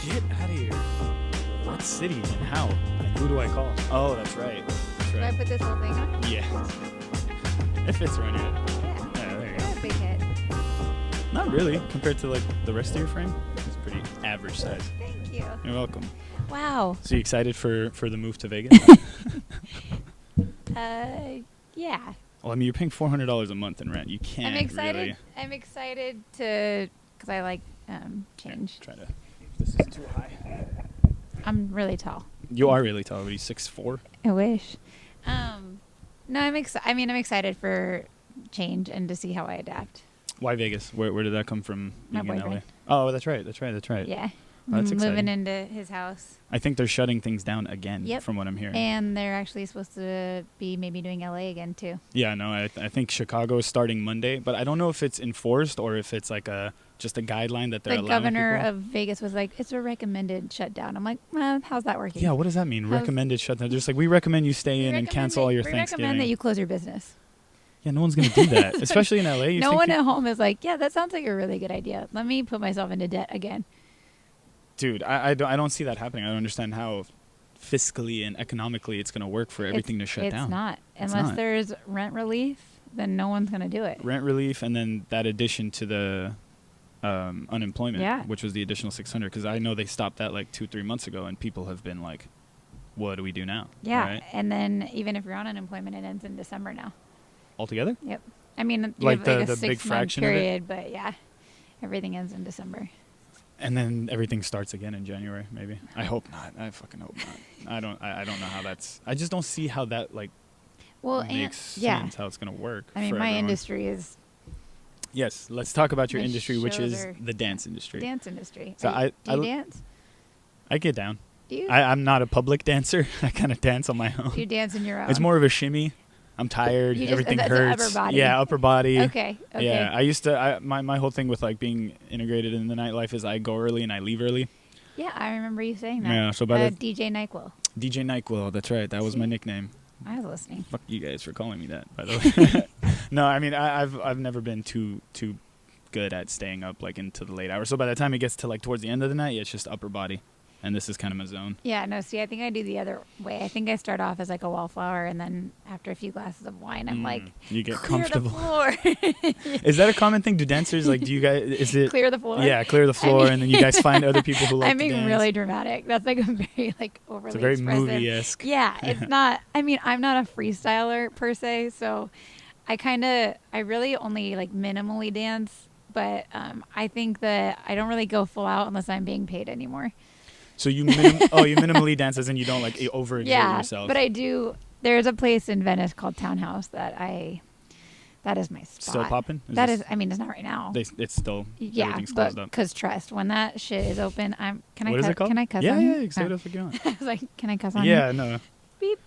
Get out of here. What city and how? And who do I call? Oh, that's right. That's Should I right. put this whole thing on? Yeah. It fits around your head. Yeah. Yeah, there you I go. got a big head. Not really, compared to like the rest of your frame. It's pretty average size. Thank you. You're welcome. Wow. So you excited for the move to Vegas? Yeah. Well, I mean, you're paying $400 a month in rent. You can't I'm excited. really... I'm excited to, because I like change. Try to... This is too high. I'm really tall. You are really tall. What are you, 6'4"? I wish. No, I'm excited for change and to see how I adapt. Why Vegas? Where did that come from? My being in LA? boyfriend. Oh, that's right. Yeah. Oh, that's Moving exciting. into his house. I think they're shutting things down again, Yep. from what I'm hearing. And they're actually supposed to be maybe doing LA again, too. Yeah, no, I think Chicago is starting Monday, but I don't know if it's enforced or if it's like just a guideline that they're The allowing governor people. of Vegas was like, it's a recommended shutdown. I'm like, well, how's that working? Yeah, what does that mean? How's- Recommended shutdown. They're just like, we recommend you stay in and cancel all your We Thanksgiving. recommend that you close your business. Yeah, no one's going to do that, especially in LA. You No think one at home is like, yeah, that sounds like a really good idea. Let me put myself into debt again. Dude, I don't see that happening. I don't understand how fiscally and economically it's going to work for everything to shut down. It's not. It's Unless not. there's rent relief, then no one's going to do it. Rent relief and then that addition to the unemployment, Yeah. which was the additional 600, because I know they stopped that like 2-3 months ago, and people have been like, what do we do now? Yeah. Right? And then even if you're on unemployment, it ends in December now. Altogether? Yep. I mean, you Like have like the a big 6-month fraction of it? period, but yeah, everything ends in December. And then everything starts again in January, maybe. I hope not. I fucking hope not. I don't know how that's... I just don't see how that like Well, makes sense, how it's going to work. I mean, for my everyone. industry is Yes, let's talk about your My industry, which shows is are the dance industry. dance industry. So Do you I dance? I get down. Do you? I'm not a public dancer. I kind of dance on my own. You dance in your own? It's more of a shimmy. I'm tired. You just- Everything that's hurts. upper body. Yeah, upper body. Okay. Yeah, I used to. My whole thing with like being integrated in the nightlife is I go early and I leave early. Yeah, I remember you saying that. Yeah, so by the DJ NyQuil. DJ NyQuil, that's right. That was my See? nickname. I was listening. Fuck you guys for calling me that, by the way. No, I mean I've never been too good at staying up like into the late hours. So by the time it gets to like towards the end of the night, it's just upper body, and this is kind of my zone. Yeah, no, see, I think I do the other way. I think I start off as like a wallflower, and then after a few glasses of wine, I'm like, you get clear comfortable. the floor. Is that a common thing? Do dancers like? Do you guys? Is it Clear the floor? Yeah, clear the floor, and then you guys find other people who like I'm to being dance. really dramatic. That's like a very like overly It's a very expressive. movie-esque. Yeah, it's not. I mean, I'm not a freestyler per se, so I really only like minimally dance. But I think that I don't really go full out unless I'm being paid anymore. So you minimally dance as in you don't like overexert Yeah, yourself. but I do. There's a place in Venice called Townhouse that is my spot. Still popping? That is, I mean, it's not right now. It's still Yeah, everything's but closed up. because trust, when that shit is open, can I What is cuss? it called? Can I cuss Yeah, on yeah, here? you can say Oh. what else you want. I was like, can I cuss on Yeah, here? no. Beep.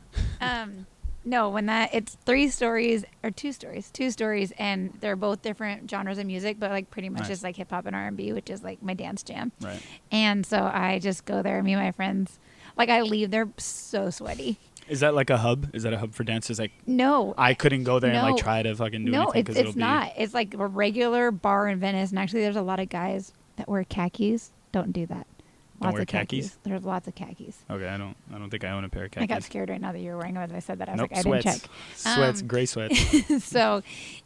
No, when it's 3 stories or 2 stories, and they're both different genres of music, but like pretty much Nice. just like hip hop and R&B, which is like my dance jam. Right. And so I just go there, me and my friends. Like I leave there so sweaty. Is that like a hub? Is that a hub for dancers? Like No, I couldn't go there and No. like try to fucking do no, anything because it's not. It's like a regular bar in Venice, and actually, there's a lot of guys that wear khakis. Don't do that. Don't Lots wear of khakis? There's lots of khakis. Okay, I don't think I own a pair of I khakis. got scared right now that you were wearing them as I said that. I was Nope, like, I sweats. didn't check. Sweats, gray sweats. So,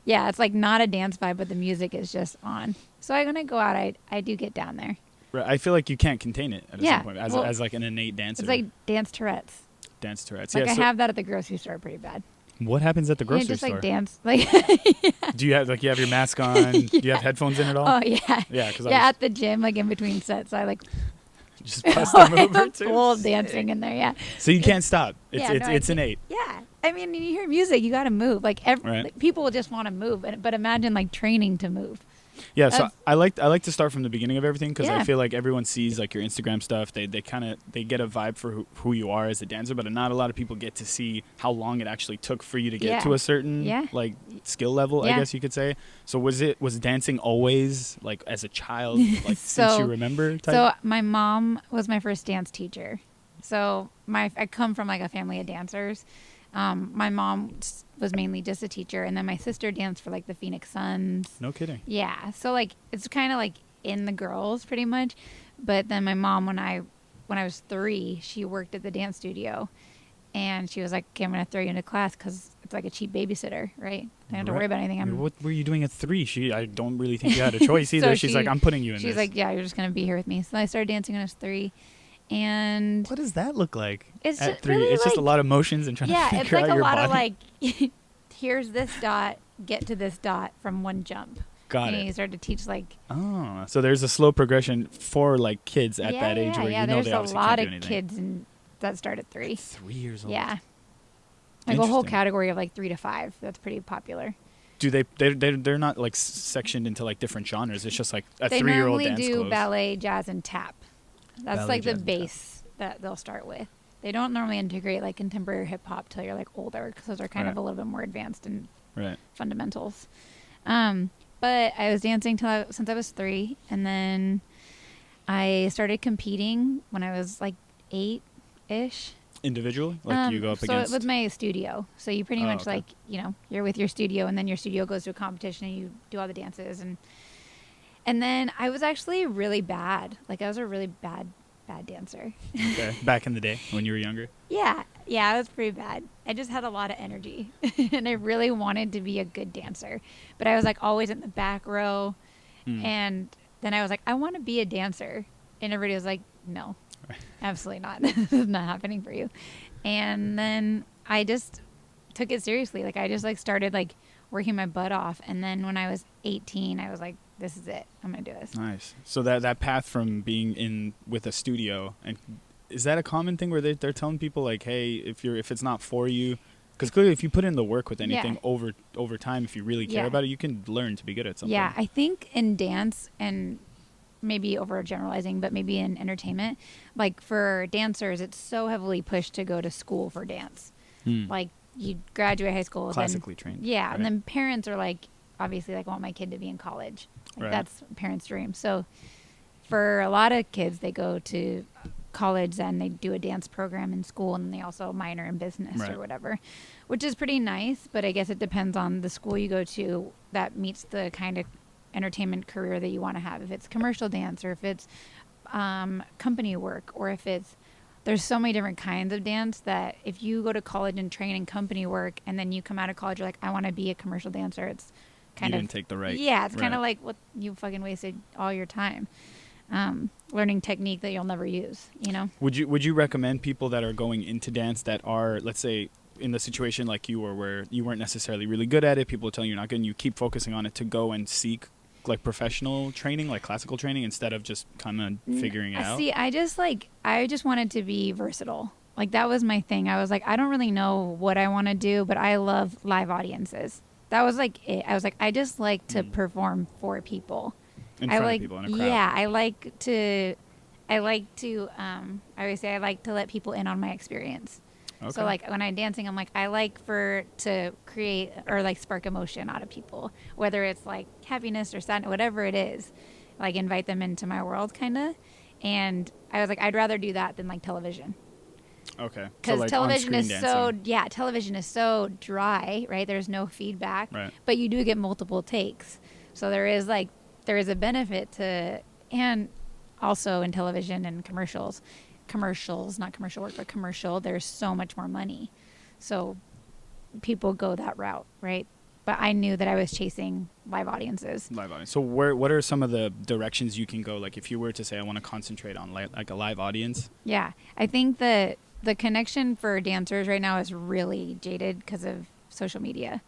yeah, it's like not a dance vibe, but the music is just on. So I'm gonna go out. I do get down there. Right, I feel like you can't contain it at a Yeah, certain point well, as like an innate dancer. It's like dance Tourette's. dance Tourette's. Like Yeah. I So have that at the grocery store pretty bad. what happens at the You grocery just store? like dance like Do you have you have your mask on? Do you have headphones in at all? oh yeah. Yeah, because Yeah, at the gym, like in between sets, I like just bust a move or two. full dancing in there. Yeah. So you can't stop. It's Yeah, no, I it's can't. innate. Yeah. I mean, when you hear music, you got to move. Like, Right. like, people just want to move, but imagine like training to move. Yeah, so That's- I like to start from the beginning of everything because I Yeah. feel like everyone sees like your Instagram stuff. They get a vibe for who you are as a dancer, but not a lot of people get to see how long it actually took for you to get Yeah. to a certain Yeah. like skill level. I Yeah. guess you could say. So was dancing always like as a child, like since you remember? Type? So my mom was my first dance teacher. So I come from like a family of dancers. My mom was mainly just a teacher, and then my sister danced for like the Phoenix Suns. No kidding. Yeah, so like it's kind of like in the girls pretty much, But then my mom, when I was 3, she worked at the dance studio, and she was like, okay, I'm going to throw you into class because it's like a cheap babysitter, right? I don't have to worry about anything. What were you doing at 3? I don't really think you had a choice either. She's like, I'm putting you in this. She's like, yeah, you're just going to be here with me. So I started dancing when I was 3. And what does that look like it's at just 3? really it's just a lot of motions and trying to figure out your body. Yeah, it's like a lot of like, here's this dot, get to this dot from one jump. Got it. And you start to teach like... Oh, so there's a slow progression for like kids at that age where you know they obviously can't do anything. There's a lot of kids that start at 3. At 3 years old. Yeah. Like a whole category of like 3 to 5. That's pretty popular. Do they're not like sectioned into like different genres? It's just like a 3-year-old dance They normally do clothes. Ballet, jazz, and tap. That's Ballet, like the jazz, and base that they'll start with. They don't normally integrate like contemporary hip hop till you're like older, because those are kind of a little bit more advanced in fundamentals. But I was dancing since I was 3, and then I started competing when I was like 8-ish. Individually? Like you go up against... So with my studio. So you pretty much like, you know, you're with your studio, and then your studio goes to a competition and you do all the dances. And then I was actually really bad. Like I was a really bad dancer. Okay. Back in the day when you were younger? Yeah, I was pretty bad. I just had a lot of energy, and I really wanted to be a good dancer. But I was like always in the back row. And then I was like, I want to be a dancer. And everybody was like, no. Absolutely not. This is not happening for you. And then I just took it seriously. Like I just like started like working my butt off. And then when I was 18, I was like, this is it. I'm going to do this. Nice. So that path from being in with a studio, and is that a common thing where they're telling people like, hey, if it's not for you, because clearly if you put in the work with anything over time, if you really care about it, you can learn to be good at something. Yeah, I think in dance, and maybe overgeneralizing, but maybe in entertainment, like for dancers, it's so heavily pushed to go to school for dance. Like you graduate high school, classically trained. Yeah, right. And then parents are like, obviously, like want my kid to be in college. Like that's a parent's dream. So for a lot of kids, they go to college and they do a dance program in school, and they also minor in business or whatever, which is pretty nice. But I guess it depends on the school you go to that meets the kind of entertainment career that you want to have. If it's commercial dance, or if it's company work, or if it's... There's so many different kinds of dance that if you go to college and train in company work, and then you come out of college, you're like, I want to be a commercial dancer. It's kind of... You didn't take the right... Yeah, it's kind of like, what, you fucking wasted all your time learning technique that you'll never use, you know? Would you recommend people that are going into dance that are, let's say, in the situation like you were, where you weren't necessarily really good at it, people are telling you you're not good, and you keep focusing on it, to go and seek like professional training, like classical training, instead of just kind of figuring it out? See, I just wanted to be versatile. Like that was my thing. I was like, I don't really know what I want to do, but I love live audiences. That was like it. I was like, I just like to perform for people. In front of people in a crowd. Yeah, I like to I always say I like to let people in on my experience. Okay. So like when I'm dancing, I'm like, I like to create or like spark emotion out of people, whether it's like happiness or sadness, whatever it is, like invite them into my world kind of. And I was like, I'd rather do that than like television. Okay. Because like television is dancing. television is so dry, right? There's no feedback, but you do get multiple takes. So there is a benefit to, and also in television and commercials, not commercial work, but commercial, there's so much more money. So people go that route, right? But I knew that I was chasing live audiences. So what are some of the directions you can go? Like if you were to say, I want to concentrate on like a live audience. Yeah. I think that the connection for dancers right now is really jaded because of social media.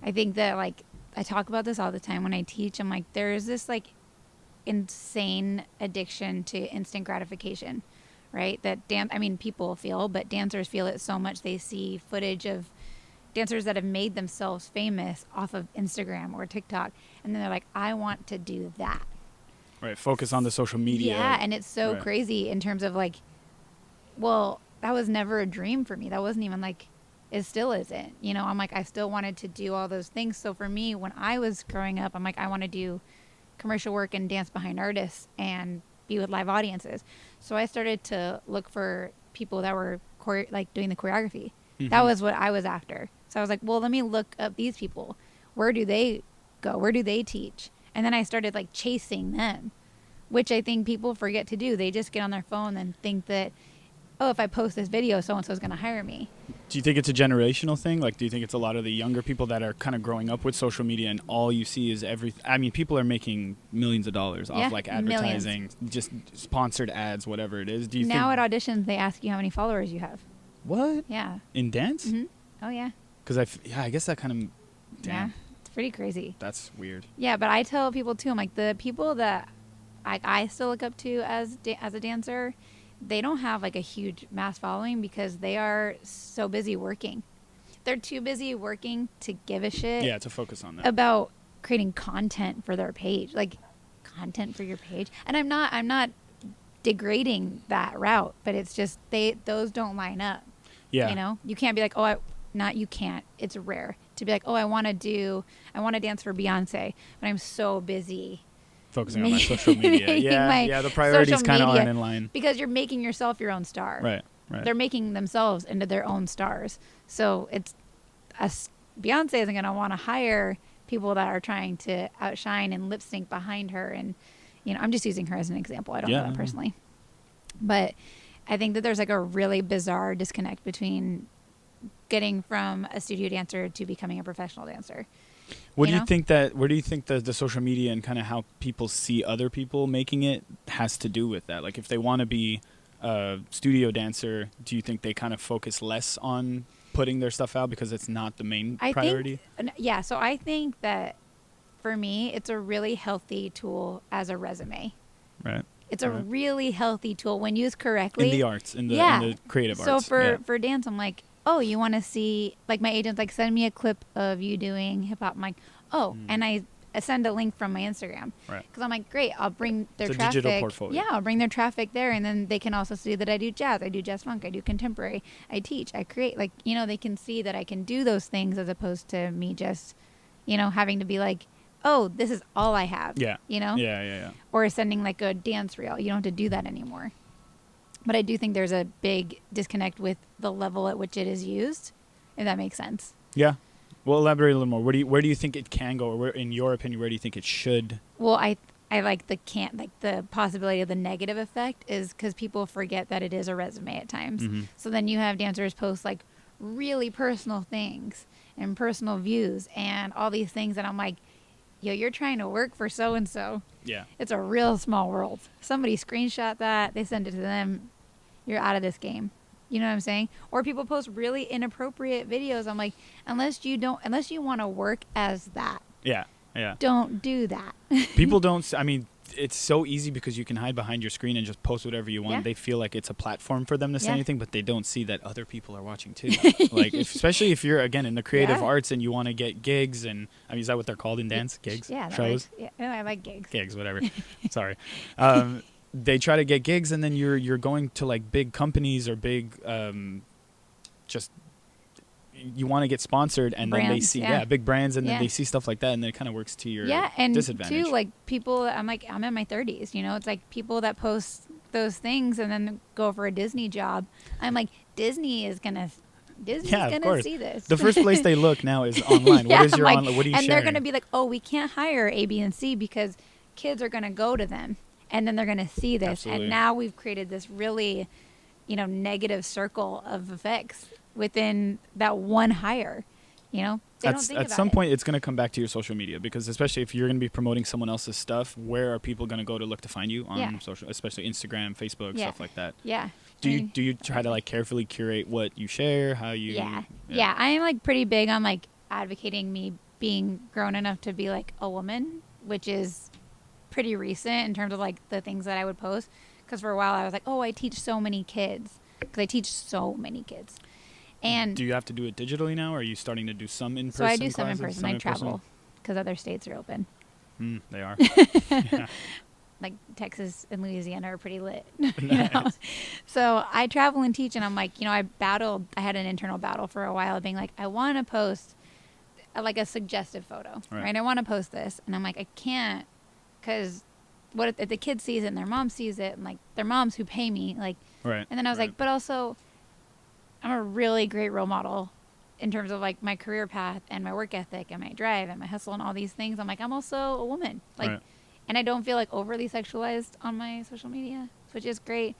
I think that like, I talk about this all the time when I teach. I'm like, there is this like insane addiction to instant gratification, right? That people feel, but dancers feel it so much. They see footage of dancers that have made themselves famous off of Instagram or TikTok, and then they're like, I want to do that. Right. Focus on the social media. Yeah, and it's so crazy in terms of like, well, that was never a dream for me. That wasn't even like, it still isn't. You know, I'm like, I still wanted to do all those things. So for me, when I was growing up, I'm like, I want to do commercial work and dance behind artists and be with live audiences. So I started to look for people that were doing the choreography. That was what I was after. So I was like, well, let me look up these people. Where do they go? Where do they teach? And then I started like chasing them. which I think people forget to do. They just get on their phone and think that, oh, if I post this video, so-and-so is going to hire me. Do you think it's a generational thing? Like, do you think it's a lot of the younger people that are kind of growing up with social media and all you see is I mean, people are making millions of dollars off like advertising, just sponsored ads, whatever it is. Do you now think at auditions, they ask you how many followers you have. What? Yeah. In dance? Mm-hmm. Oh, yeah. Because I guess that kind of, damn. Yeah. It's pretty crazy. That's weird. Yeah, but I tell people, too, I'm like, the people that I still look up to as a dancer, they don't have like a huge mass following because they are so busy working. They're too busy working to give a shit. Yeah, to focus on that. About creating content for their page, like content for your page. And I'm not degrading that route, but it's just those don't line up. Yeah. You know, you can't be like, you can't. It's rare to be like, oh, I want to dance for Beyonce, but I'm so busy focusing on my social media. Yeah, the priorities kind of aren't in line. Because you're making yourself your own star. Right. They're making themselves into their own stars. So Beyonce isn't going to want to hire people that are trying to outshine and lip sync behind her. And, you know, I'm just using her as an example. I don't know that personally. But I think that there's like a really bizarre disconnect between getting from a studio dancer to becoming a professional dancer. Where do you think the social media and kind of how people see other people making it has to do with that? Like, if they want to be a studio dancer, do you think they kind of focus less on putting their stuff out because it's not the main priority? So I think that for me, it's a really healthy tool as a resume. Right. It's a really healthy tool when used correctly. In the arts, in the creative arts. So for dance, I'm like, oh, you want to see, like my agent's like, send me a clip of you doing hip hop. I'm like, oh, and I send a link from my Instagram. Right. Because I'm like, great, I'll bring their traffic. It's a digital portfolio. Yeah, I'll bring their traffic there, and then they can also see that I do jazz, funk, I do contemporary, I teach, I create. Like, you know, they can see that I can do those things as opposed to me just, you know, having to be like, oh, this is all I have. Yeah. You know? Yeah. Or sending like a dance reel. You don't have to do that anymore. But I do think there's a big disconnect with the level at which it is used, if that makes sense. Yeah. Well, elaborate a little more. Where do you think it can go, or where, in your opinion, where do you think it should? Well, I like the possibility of the negative effect is because people forget that it is a resume at times. Mm-hmm. So then you have dancers post like really personal things and personal views and all these things, and I'm like, yo, you're trying to work for so and so. Yeah. It's a real small world. Somebody screenshot that, they send it to them, you're out of this game. You know what I'm saying? Or people post really inappropriate videos. I'm like, unless you want to work as that. Yeah. Don't do that. People don't, I mean, it's so easy because you can hide behind your screen and just post whatever you want. Yeah. They feel like it's a platform for them to say anything, but they don't see that other people are watching too. Like, especially if you're, again, in the creative arts and you want to get gigs, and I mean, is that what they're called in dance? Gigs? Yeah. Shows? No, I like gigs. Gigs, whatever. Sorry. They try to get gigs, and then you're going to like big companies or big, just, you want to get sponsored, and brands, then they see big brands, and then they see stuff like that, and then it kind of works to your disadvantage. And too, like people, I'm in my 30s, you know, it's like people that post those things and then go for a Disney job. I'm like, Disney's gonna see this. The first place they look now is online. What is your online? What are you and sharing? They're gonna be like, oh, we can't hire A, B, and C because kids are gonna go to them, and then they're gonna see this. Absolutely. And now we've created this really, you know, negative circle of effects within that one hire. You know, at some point it's going to come back to your social media, because especially if you're going to be promoting someone else's stuff, where are people going to go to look to find you on social, especially Instagram, Facebook, stuff like that? Yeah. Do you try to like carefully curate what you share, how you? Yeah. I am like pretty big on like advocating me being grown enough to be like a woman, which is pretty recent in terms of like the things that I would post. Because for a while I was like, oh, I teach so many kids, because I teach so many kids. And do you have to do it digitally now, or are you starting to do some in person? So I do some in person. I travel because other states are open. They are. Like Texas and Louisiana are pretty lit. Nice. You know? So I travel and teach, and I'm like, you know, I had an internal battle for a while of being like, I want to post like a suggestive photo, right? I want to post this, and I'm like, I can't, because what if the kid sees it and their mom sees it, and like their moms who pay me, like, and then I was like, but also, I'm a really great role model in terms of like my career path and my work ethic and my drive and my hustle and all these things. I'm like, I'm also a woman, like, and I don't feel like overly sexualized on my social media, which is great.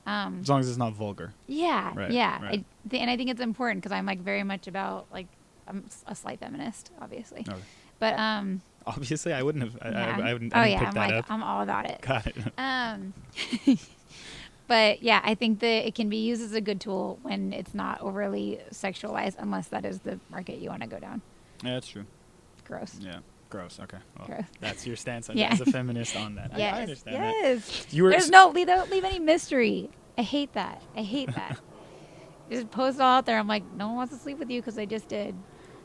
As long as it's not vulgar. Yeah, Right, yeah. right. And I think it's important because I'm like very much about like I'm a slight feminist, obviously. Okay. But Obviously, I wouldn't have. yeah. I didn't oh yeah, pick I'm that like up. I'm all about it. Got it. But yeah, I think that it can be used as a good tool when it's not overly sexualized, unless that is the market you want to go down. Yeah, that's true. Gross. Yeah. Gross. Okay. Well, Gross. that's your stance Yeah. as a feminist on that. Yes. I understand that. Yes. You were Don't leave any mystery. I hate that. Just post it all out there. I'm like, no one wants to sleep with you because I just did.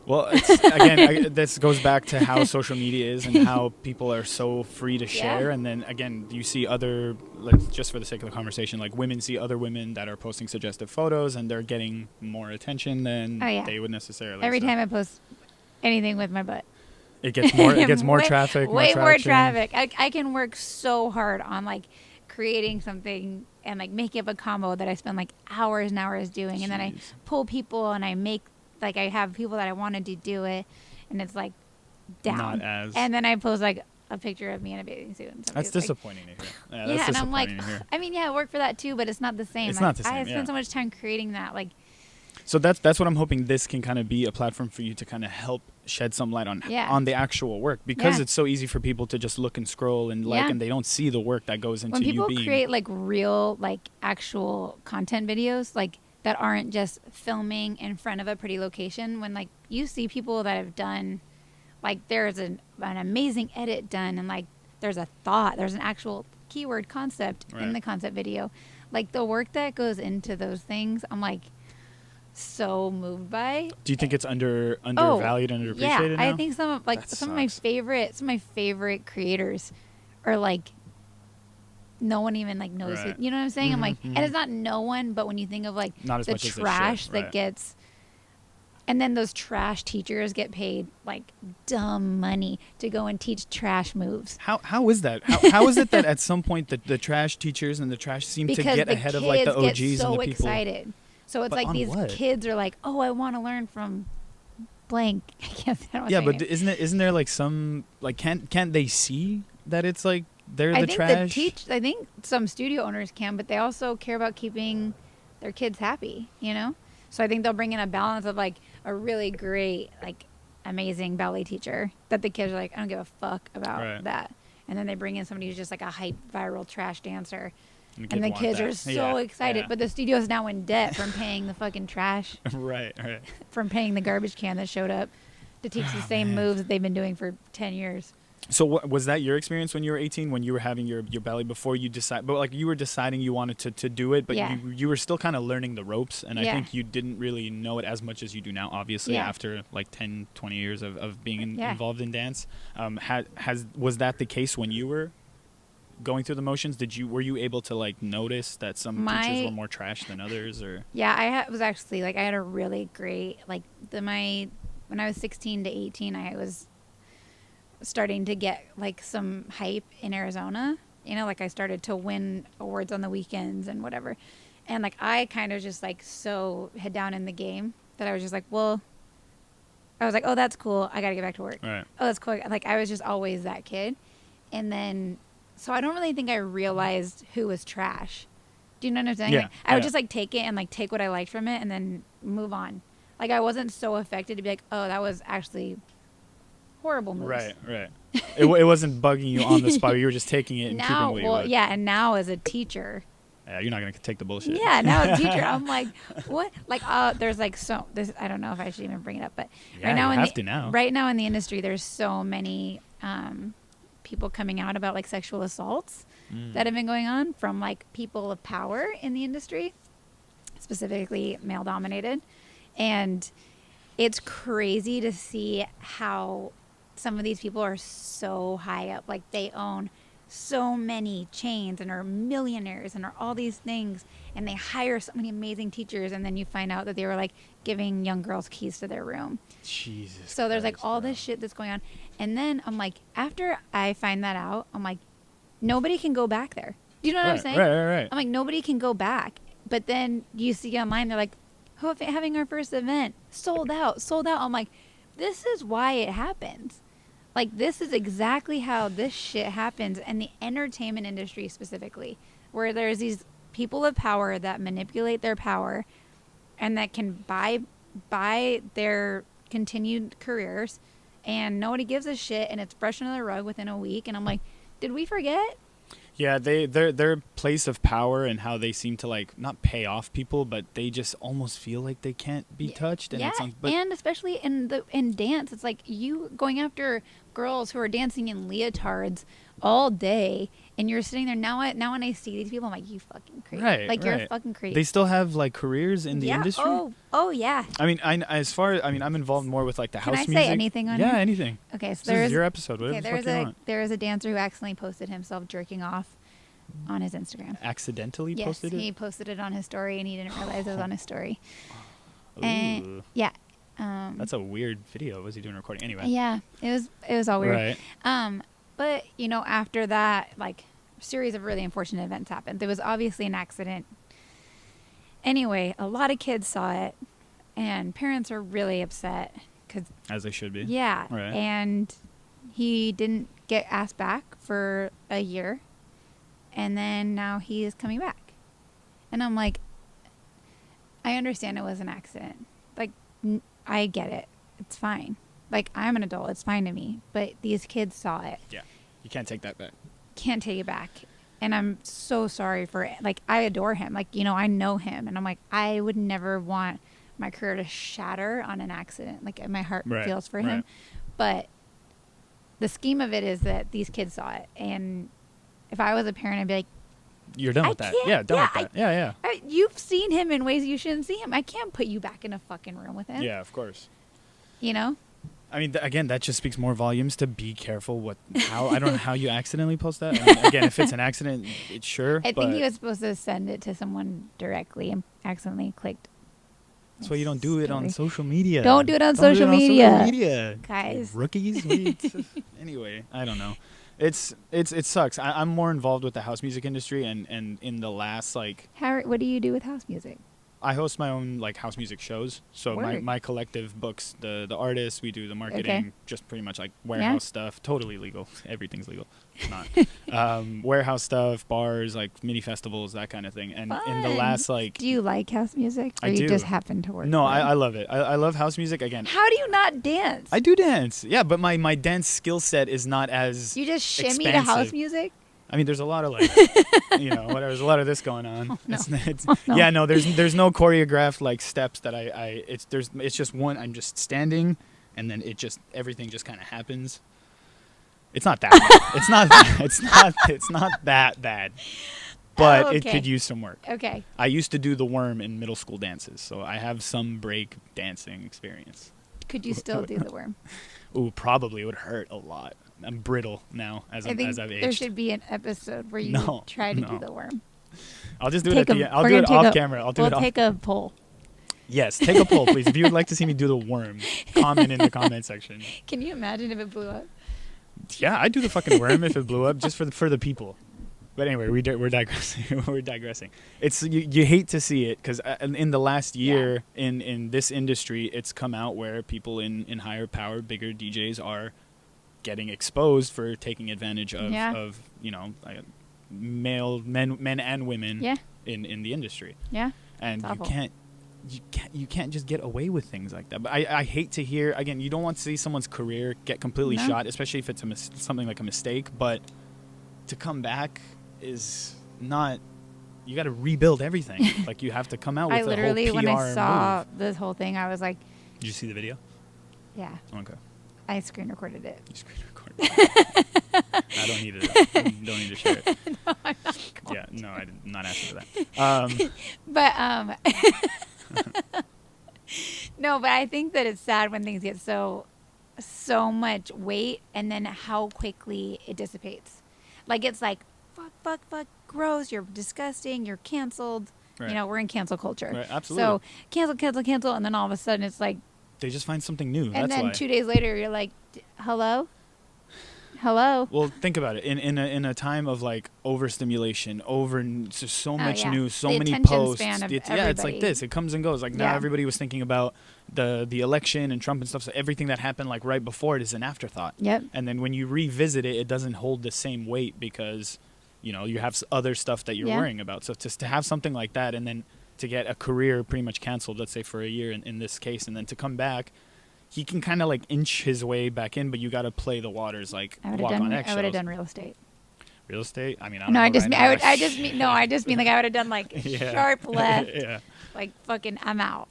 Well, again, this goes back to how social media is and how people are so free to share. Yeah. And then, again, you see other, like, just for the sake of the conversation, like women see other women that are posting suggestive photos and they're getting more attention than they would necessarily. Every time I post anything with my butt. It gets more. It gets more traffic. Way more more traffic. I can work so hard on like creating something and like make up a combo that I spend like hours and hours doing, and then I pull people and I make like I have people that I wanted to do it, and it's like down. Not as. And then I post like a picture of me in a bathing suit. And that's disappointing to hear. Yeah, yeah, that's and I'm like, disappointing to hear. I mean, yeah, I work for that too, but it's not the same. It's like, not the same. I spent so much time creating that, like. So that's what I'm hoping this can kind of be a platform for you to kind of help shed some light on the actual work, because it's so easy for people to just look and scroll and like and they don't see the work that goes into when you being. When people create like real like actual content videos like that aren't just filming in front of a pretty location, when like you see people that have done like there's an amazing edit done and like there's a thought, there's an actual keyword concept in the concept video, like the work that goes into those things, I'm like so moved by. Do you think it's undervalued and underappreciated now? I think some of my favorite creators are like no one even like knows it. You know what I'm saying? I'm like, and it's not no one, but when you think of like the trash that gets, and then those trash teachers get paid like dumb money to go and teach trash moves. How is that? How is it that at some point the trash teachers and the trash seem to get ahead of like the OGs and the people? So excited. So it's like these kids are like, oh, I want to learn from blank. But isn't there like some like can't they see that it's like they're the trash? I think some studio owners can, but they also care about keeping their kids happy, you know? So I think they'll bring in a balance of like a really great, like amazing ballet teacher that the kids are like, I don't give a fuck about that. And then they bring in somebody who's just like a hype viral trash dancer. And the kids are so excited, but the studio's now in debt from paying the fucking trash. Right. From paying the garbage can that showed up to teach the same moves that they've been doing for 10 years. So was that your experience when you were 18, when you were having your ballet before you decide, but like you were deciding you wanted to do it, but you were still kind of learning the ropes, and I think you didn't really know it as much as you do now, obviously, after like 10, 20 years of being involved in dance. Was that the case when you were going through the motions? Were you able to like notice that some teachers were more trash than others, or? Yeah, I was actually like I had a really great like when I was 16 to 18, I was starting to get like some hype in Arizona. You know, like I started to win awards on the weekends and whatever, and like I kind of just like so head down in the game that I was just like, well, I was like, oh, that's cool, I gotta get back to work. Right. Oh, that's cool. Like I was just always that kid, and then. So I don't really think I realized who was trash. Do you know what I'm saying? Like, I would just like take it and like take what I liked from it and then move on. Like I wasn't so affected to be like, oh, that was actually horrible moves. Right. it wasn't bugging you on the spot. You were just taking it and keeping what you liked. Yeah, and now as a teacher. Yeah, you're not gonna take the bullshit. Yeah, now as a teacher, I'm like, what? Like, there's like this. I don't know if I should even bring it up, but right now in the industry, there's so many. People coming out about like sexual assaults that have been going on from like people of power in the industry, specifically male dominated. And it's crazy to see how some of these people are so high up. Like they own so many chains and are millionaires and are all these things, and they hire so many amazing teachers, and then you find out that they were like giving young girls keys to their room. Jesus. So there's like all this shit that's going on, and then I'm like, after I find that out, I'm like, nobody can go back there. Do you know what I'm saying? Right. I'm like, nobody can go back. But then you see online, they're like, having our first event sold out. I'm like, this is why it happens. Like, this is exactly how this shit happens in the entertainment industry specifically, where there's these people of power that manipulate their power and that can buy their continued careers, and nobody gives a shit, and it's brushed under the rug within a week. And I'm like, did we forget? Yeah, their place of power and how they seem to like not pay off people, but they just almost feel like they can't be touched. And Yeah, and especially in dance, it's like you going after girls who are dancing in leotards all day, and you're sitting there now. When I see these people, I'm like, you fucking crazy. Right, like right. you're fucking crazy. They still have like careers in the industry. Oh yeah. I mean, I'm involved more with like the Can house I say music. anything on Yeah, here? anything. Okay, so This is your episode. Whatever the fuck you want. there is a dancer who accidentally posted himself jerking off on his Instagram. Accidentally Yes, posted it? he posted it on his story, and he didn't realize it was on his story. Ooh. And yeah, That's a weird video. Was he doing recording? Anyway. yeah, it was all weird. Right. But after that, like, series of really unfortunate events happened. There was obviously an accident. Anyway, a lot of kids saw it, and parents are really upset because As they should be. yeah, Right. and he didn't get asked back for a year, and then now he is coming back, and I'm like, I understand it was an accident. Like, I get it. It's fine. Like, I'm an adult. It's fine to me. But these kids saw it. Yeah. You can't take that back. Can't take it back. And I'm so sorry for it. Like, I adore him. Like, I know him. And I'm like, I would never want my career to shatter on an accident. Like, my heart feels for him. But the scheme of it is that these kids saw it. And if I was a parent, I'd be like, You're done with that. Yeah, done with that. Yeah. You've seen him in ways you shouldn't see him. I can't put you back in a fucking room with him. Yeah, of course. I mean, again, that just speaks more volumes to be careful how I don't know how you accidentally post that. I mean, again, if it's an accident, it's sure. I think he was supposed to send it to someone directly and accidentally clicked. That's why you don't do it on social media. Don't do it on social media. Guys. Rookies. Anyway, I don't know. It sucks. I'm more involved with the house music industry, and in the last what do you do with house music? I host my own house music shows. So my collective books the artists. We do the marketing, just pretty much warehouse stuff. Totally legal. Everything's legal. It's not. Warehouse stuff, bars, mini festivals, that kind of thing. And in the last do you like house music, or I you do. just happen to work? No, I love it. I love house music. Again, how do you not dance? I do dance. Yeah, but my dance skill set is not as you just shimmy expansive. to house music. I mean, there's a lot of whatever. There's a lot of this going on. Oh, no. No. Yeah, no. There's no choreographed steps that it's just one. I'm just standing, and then everything just kind of happens. It's not that bad. It's not that bad. But it could use some work. Okay. I used to do the worm in middle school dances, so I have some break dancing experience. Could you still do the worm? Ooh, probably. It would hurt a lot. I'm brittle now as I've aged. There should be an episode where you try to do the worm. I'll just do it I'll do it off camera. We'll take a poll. Yes, take a poll, please. If you would like to see me do the worm, comment in the comment section. Can you imagine if it blew up? Yeah, I'd do the fucking worm if it blew up, just for the people. But anyway, we're digressing. We're digressing. It's you hate to see it because in the last year in this industry, it's come out where people in higher power, bigger DJs are getting exposed for taking advantage of men and women in the industry. Yeah, and you can't just get away with things like that. But I hate to hear, again, you don't want to see someone's career get completely shot, especially if it's something like a mistake. But to come back is not. You got to rebuild everything. You have to come out with a whole PR move. When I saw this whole thing, I was like, did you see the video? Yeah. Okay. I screen recorded it. You screen recorded it. I don't need it. Don't need to share it. No, I'm not going Yeah, no, I did not ask for that. No, but I think that it's sad when things get so much weight and then how quickly it dissipates. It's fuck, gross, you're disgusting, you're canceled. Right. We're in cancel culture. Right, absolutely. So cancel, and then all of a sudden it's they just find something new. And then 2 days later you're like, hello? Hello. Well, think about it. In a time of like overstimulation, so much news, so the many attention posts. span of It's everybody. like this. It comes and goes. Like now, everybody was thinking about the election and Trump and stuff. So everything that happened like right before it is an afterthought. Yep. And then when you revisit it, it doesn't hold the same weight because, you know, you have other stuff that you're worrying about. So just to have something like that, and then to get a career pretty much canceled, let's say for a year in this case, and then to come back. He can kind of like inch his way back in, but you got to play the waters like walk on eggshells. I would have done real estate. Real estate? I mean, I don't No, know I just right mean, now. I just mean, no, I just mean like I would have done like sharp left, Yeah. like fucking, I'm out.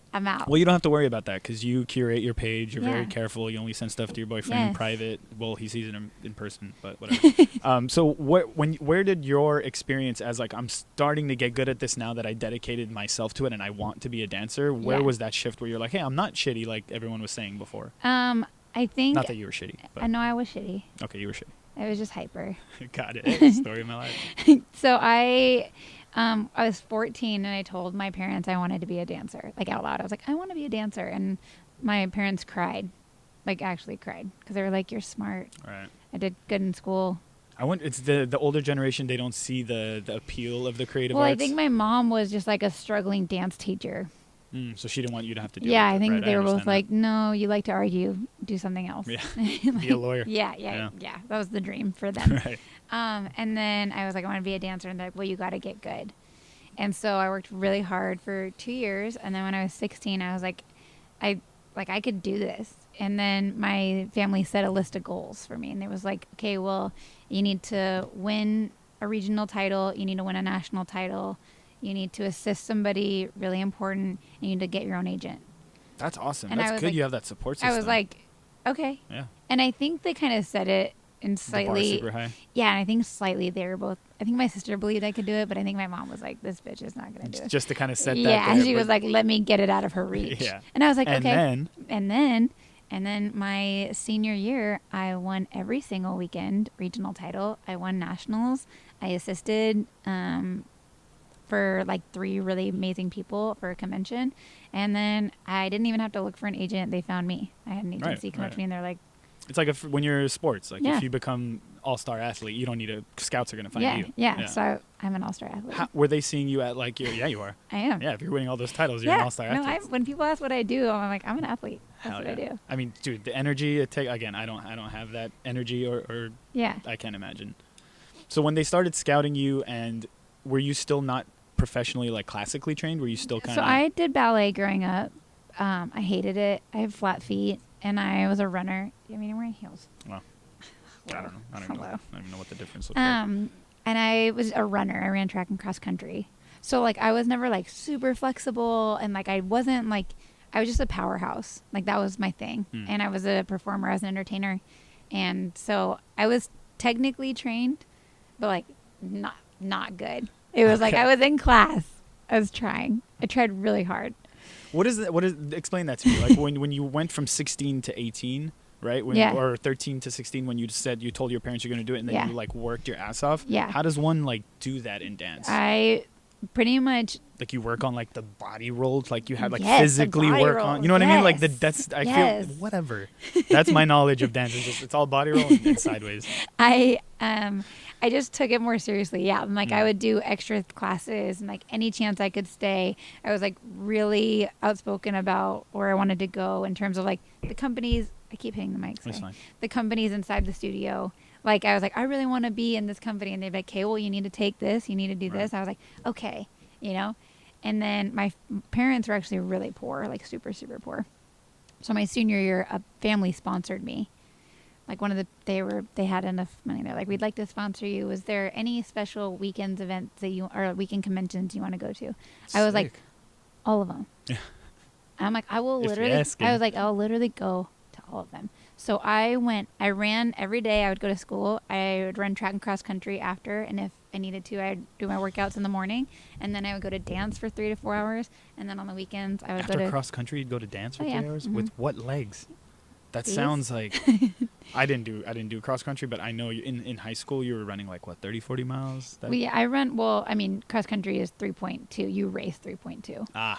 Well, you don't have to worry about that because you curate your page. You're very Yeah. careful. You only send stuff to your boyfriend in Yes. private. Well, he sees it in person, but whatever. So where did your experience as like I'm starting to get good at this now that I dedicated myself to it and I want to be a dancer? Where was that shift where you're like, hey, I'm not shitty like everyone was saying before? I think. Not that you were shitty. But I know I was shitty. Okay, you were shitty. I was just hyper. Got it. Story of my life. So I was 14 and I told my parents I wanted to be a dancer, like out loud. I was like, I want to be a dancer, and my parents cried, like actually cried, because they were like, "You're smart. Right. I did good in school." It's the older generation. They don't see the appeal of the creative Well, arts. I think my mom was just like a struggling dance teacher. So she didn't want you to have to do. Yeah, it, I think right? they were both understand like, "No, you like to argue. Do something else." Yeah. Like, Be a lawyer. Yeah. That was the dream for them. Right. And then I was like, I want to be a dancer, and they're like, well, you got to get good. And so I worked really hard for 2 years, and then when I was 16, I was like, I could do this. And then my family set a list of goals for me, and it was like, okay, well, you need to win a regional title, you need to win a national title, you need to assist somebody really important, and you need to get your own agent. That's awesome. And That's good. Like, you have that support system. I was like, okay. Yeah. And I think they kind of said it in slightly, the bar super high. Yeah, and I think slightly they were both. I think my sister believed I could do it, but I think my mom was like, "This bitch is not gonna do it." Just to kind of set that. Yeah, there, she was like, "Let me get it out of her reach." Yeah. And I was like, and "Okay." Then, And then my senior year, I won every single weekend regional title. I won nationals. I assisted for like 3 really amazing people for a convention, and then I didn't even have to look for an agent. They found me. I had an agency come up to me, and they're like, it's like when you're in sports, like Yeah. if you become all-star athlete, you don't need scouts are going to find you. Yeah. So I'm an all-star athlete. Were they seeing you at like yeah, you are. I am. Yeah, if you're winning all those titles, you're an all-star No, athlete. when people ask what I do, I'm like, I'm an athlete. That's Hell what yeah. I do. I mean, dude, the energy it takes. Again, I don't have that energy or Yeah. I can't imagine. So when they started scouting you, and were you still not professionally like classically trained? Were you still kind So of? I did ballet growing up. I hated it. I have flat feet, and I was a runner. I mean, I'm wearing heels. Well, I don't know. I don't even know what the difference looks like. And I was a runner. I ran track and cross country. So like I was never like super flexible, and like I wasn't like I was just a powerhouse. Like that was my thing. And I was a performer, I was an entertainer, and so I was technically trained, but like not good. It was like I was in class. I was trying. I tried really hard. What is explain that to me? Like when you went from 16 to 18, right? Or 13 to 16 when you said you told your parents you're going to do it, and then you like worked your ass off. Yeah. How does one like do that in dance? I pretty much like you work on like the body rolls, like you have like Yes, the physically body work on, you know what I mean? Like rolls. I Yes. feel whatever. That's my knowledge of dance. It's all body roll and sideways. I just took it more seriously. Yeah. And like I would do extra classes, and like any chance I could stay, I was like really outspoken about where I wanted to go in terms of like the companies. I keep hitting the mic. That's fine. The companies inside the studio. Like I was like, I really want to be in this company, and they'd be like, okay, well, you need to take this, you need to do this. I was like, okay, you know. And then my parents were actually really poor, like super, super poor. So my senior year, a family sponsored me. Like they had enough money. They're like, we'd like to sponsor you. Was there any special weekends events or weekend conventions you want to go to? I was like, all of them. Yeah. I'm like, I will literally. I was like, I'll literally go to all of them. So I ran every day. I would go to school. I would run track and cross country after, and if I needed to, I'd do my workouts in the morning, and then I would go to dance for 3 to 4 hours, and then on the weekends I would go to after cross country. You'd go to dance for 3 hours with what legs? That These? sounds like I didn't do cross country, but I know in high school you were running like what 30, 40 miles. I run. Well, I mean, cross country is 3.2. You race 3.2.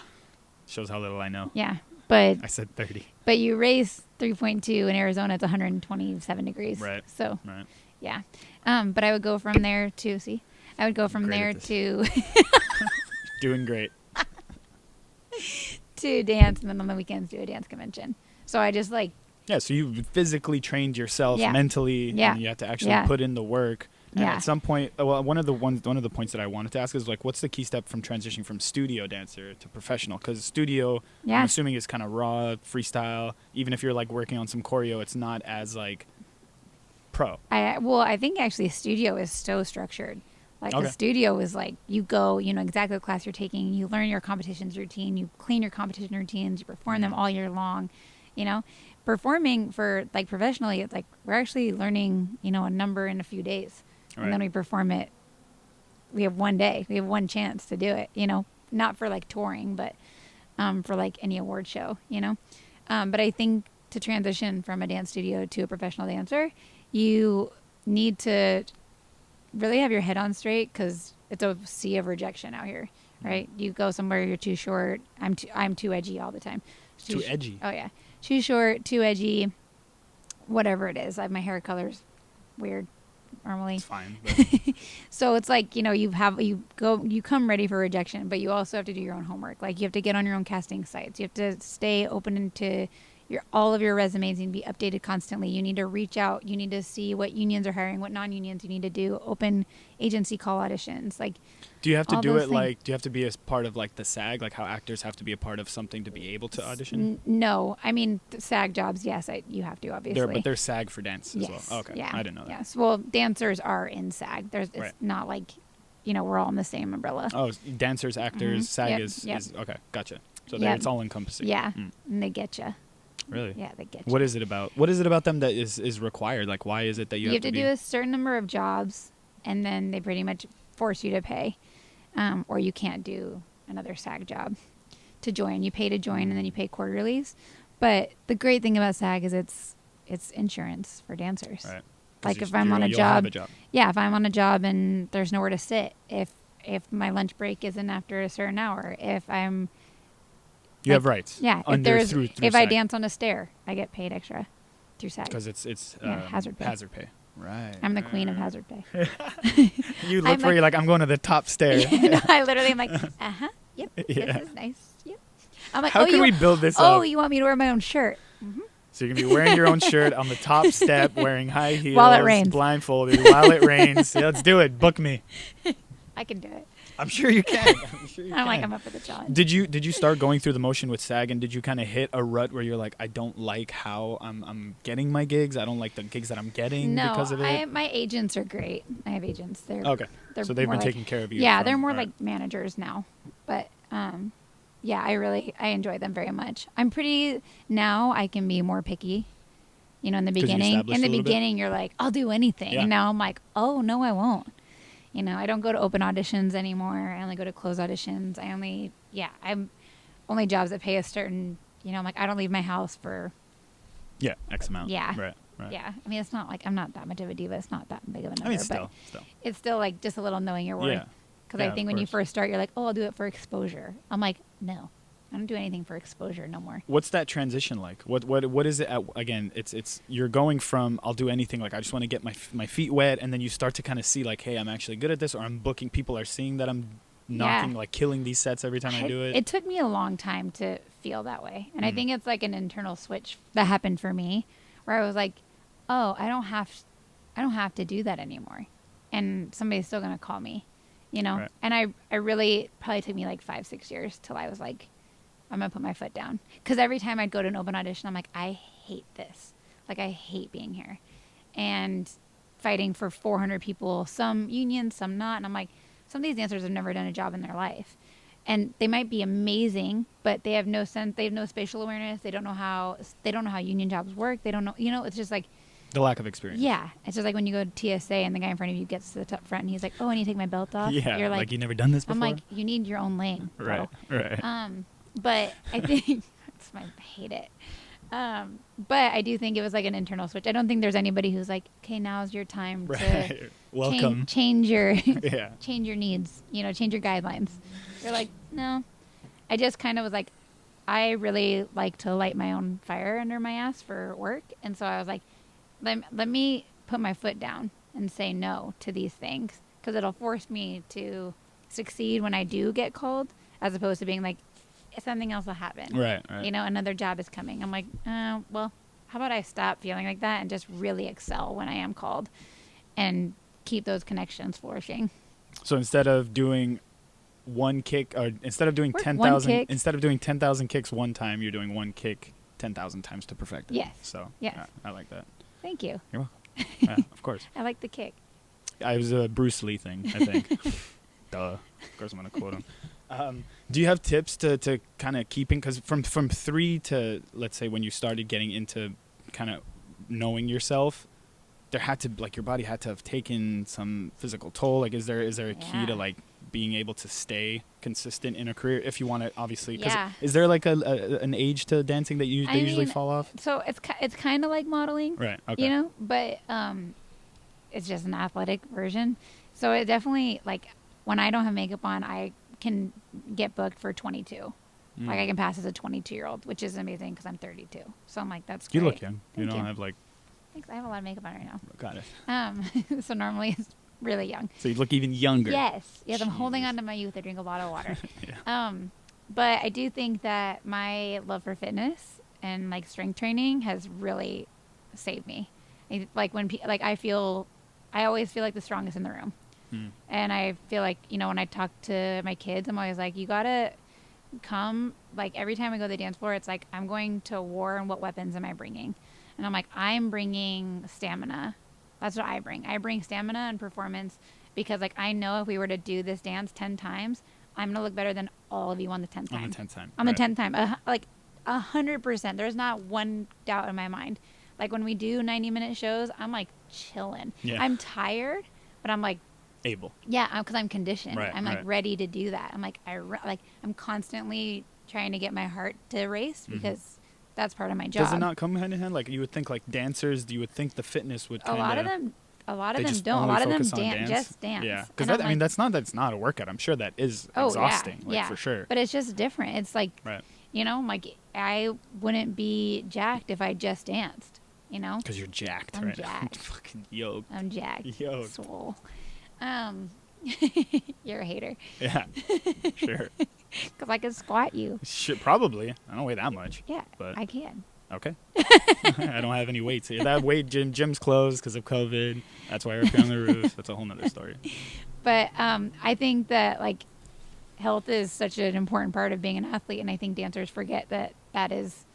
Shows how little I know. Yeah. But I said 30. But you race 3.2 in Arizona, it's 127 degrees. Right. So, Right. yeah. But I would go from there to, I would go from Great there at this. to Doing great. to dance, and then on the weekends do a dance convention. So I just like, Yeah, so you physically trained yourself Yeah. mentally, Yeah. and you have to actually Yeah. put in the work. And Yeah. at some point, well, one of the points that I wanted to ask is like, what's the key step from transitioning from studio dancer to professional? Because studio, Yeah. I'm assuming, is kind of raw, freestyle. Even if you're like working on some choreo, it's not as like pro. I think actually studio is so structured. Like Okay. the studio is like, you go, you know exactly what class you're taking, you learn your competitions routine, you clean your competition routines, you perform them all year long, you know. Performing for like professionally, it's like we're actually learning, you know, a number in a few days. And then we perform it. We have one day. We have one chance to do it, you know, not for like touring, but for like any award show, you know. But I think to transition from a dance studio to a professional dancer, you need to really have your head on straight, because it's a sea of rejection out here, right? You go somewhere, you're too short. I'm too edgy all the time. Too edgy. Oh yeah, too short, too edgy, whatever it is. My hair color's weird normally. It's fine. But So it's like, you know, you come ready for rejection, but you also have to do your own homework. Like you have to get on your own casting sites. You have to stay open into all of your resumes and be updated constantly. You need to reach out. You need to see what unions are hiring, what non-unions you need to do, open agency call auditions. Like, do you have to all do those it things. like, do you have to be a part of like the SAG, like how actors have to be a part of something to be able to audition? No, I mean, SAG jobs, yes, you have to, obviously. But there's SAG for dance as Yes. well. Okay. Yeah. I didn't know that. Yes. Well, dancers are in SAG. It's Right. not like, you know, we're all in the same umbrella. Oh, dancers, actors, SAG Yep, is yep. okay. Gotcha. So there, Yep. it's all encompassing. Yeah. And they get you. Really? Yeah, they get you. What is it about? What is it about them that is required? Like, why is it that you have to be? do a certain number of jobs, and then they pretty much force you to pay, or you can't do another SAG job to join. You pay to join, and then you pay quarterlies. But the great thing about SAG is it's insurance for dancers. Right. 'Cause Like you- if I'm on a you'll have job, yeah, if I'm on a job and there's nowhere to sit, if my lunch break isn't after a certain hour, if I'm You have rights. yeah, Through if I SAG. dance on a stair, I get paid extra through SAG. Because it's hazard pay. Hazard pay. Right. I'm the queen of hazard pay. You look I'm for you're like, I'm going to the top stair. No, I literally am like, yep, Yeah. this is nice. Yep. I'm like, How can we build this oh, up? you want me to wear my own shirt? So you're gonna be wearing your own shirt on the top step, wearing high heels, While it rains. blindfolded while it rains. Yeah, let's do it. Book me. I can do it. I'm sure you can. I'm sure you I'm like, can. I'm up for the challenge. Did you start going through the motion with SAG, and did you kind of hit a rut where you're like, I don't like how I'm getting my gigs. I don't like the gigs that I'm getting No, because of it. my agents are great. I have agents. They're Okay. They're So they've more been like- taking care of you. Yeah, from- they're more alright. like managers now. But yeah, I enjoy them very much. I'm pretty now. I can be more picky. You know, in the 'Cause you beginning, established a little bit? you're like, I'll do anything. Yeah. And now I'm like, oh no, I won't. You know, I don't go to open auditions anymore. I only go to closed auditions. I'm only jobs that pay a certain. You know, I'm like, I don't leave my house for. Yeah, X amount. Yeah. Right. Yeah, I mean, it's not like I'm not that much of a diva. It's not that big of a number. I mean, but still. it's still like just a little knowing your worth. Yeah. Because Yeah, I think of when you course. first start, you're like, oh, I'll do it for exposure. I'm like, no, I don't do anything for exposure no more. What's that transition like? What is it? Again, it's you're going from I'll do anything, like I just want to get my feet wet, and then you start to kind of see like, hey, I'm actually good at this, or I'm booking. People are seeing that I'm knocking, like killing these sets every time I do it. It took me a long time to feel that way, and I think it's like an internal switch that happened for me, where I was like, oh, I don't have to do that anymore, and somebody's still gonna call me, you know. Right. And I really probably took me like 5-6 years till I was like, I'm gonna put my foot down, because every time I'd go to an open audition, I'm like, I hate this, like I hate being here, and fighting for 400 people, some unions, some not, and I'm like, some of these dancers have never done a job in their life, and they might be amazing, but they have no sense, they have no spatial awareness, they don't know how union jobs work, they don't know, you know, it's just like, The lack of experience. yeah, it's just like when you go to TSA and the guy in front of you gets to the top front and he's like, oh, I need to take my belt off. Yeah. You're like, you never done this before. I'm like, you need your own lane. Right. bro." Right. But I think I hate it. But I do think it was like an internal switch. I don't think there's anybody who's like, okay, now's your time to Right. Welcome. change your Yeah. change your needs, you know, change your guidelines. You're like, no. I just kind of was like, I really like to light my own fire under my ass for work. And so I was like, let me put my foot down and say no to these things, because it'll force me to succeed when I do get called, as opposed to being like, something else will happen. Right. You know, another job is coming. I'm like, well, how about I stop feeling like that and just really excel when I am called and keep those connections flourishing. So instead of doing one kick, or instead of doing Work 10,000, instead of doing 10,000 kicks one time, you're doing one kick 10,000 times to perfect it. Yes. So yes. yeah, I like that. Thank you. You're welcome. Yeah, of course. I like the kick. It was a Bruce Lee thing, I think. Duh. Of course I'm going to quote him. Do you have tips to kind of keeping, because from 3 to, let's say, when you started getting into kind of knowing yourself, there had to, like, your body had to have taken some physical toll. Like, is there a key to, like, being able to stay consistent in a career if you want to, obviously? Cause is there like an age to dancing that they usually fall off? So it's kind of like modeling, right? Okay. You know, but it's just an athletic version. So it definitely, like, when I don't have makeup on, I can get booked for 22. Like, I can pass as a 22-year-old, which is amazing because I'm 32. So I'm like, that's great. You look young. Thank you don't you. have, like... Thanks. I have a lot of makeup on right now. Got it. So normally it's really young. So you look even younger. Yes. Yes, I'm holding on to my youth. I drink a lot of water. Yeah. But I do think that my love for fitness and, like, strength training has really saved me. Like, when I always feel like the strongest in the room. And I feel like, you know, when I talk to my kids, I'm always like, you gotta come, like, every time I go to the dance floor, it's like, I'm going to war, and what weapons am I bringing? And I'm like, I'm bringing stamina. That's what I bring. I bring stamina and performance, because, like, I know if we were to do this dance 10 times, I'm gonna look better than all of you on the 10th time. On the 10th time. On the 10th time. Like, 100%. There's not one doubt in my mind. Like, when we do 90-minute shows, I'm, like, chilling. Yeah. I'm tired, but I'm, like, able. Yeah, because I'm conditioned. Right, I'm, like, ready to do that. I'm, like, I'm constantly trying to get my heart to race, because that's part of my job. Does it not come hand in hand? Like, you would think, like, dancers, you would think the fitness would kind of... A lot of them don't. A lot of them just dance. Yeah, because I mean, that's not a workout. I'm sure that is exhausting, for sure. But it's just different. It's like, you know, like, I wouldn't be jacked if I just danced, you know? Because you're jacked, I'm right? jacked. Fucking yoked. I'm jacked. Yoked. Swole. You're a hater. Yeah, sure. Because I can squat you. Probably. I don't weigh that much. Yeah, but I can. Okay. I don't have any weights here. That gym's closed because of COVID. That's why we're up here on the roof. That's a whole nother story. But I think that, like, health is such an important part of being an athlete, and I think dancers forget that is.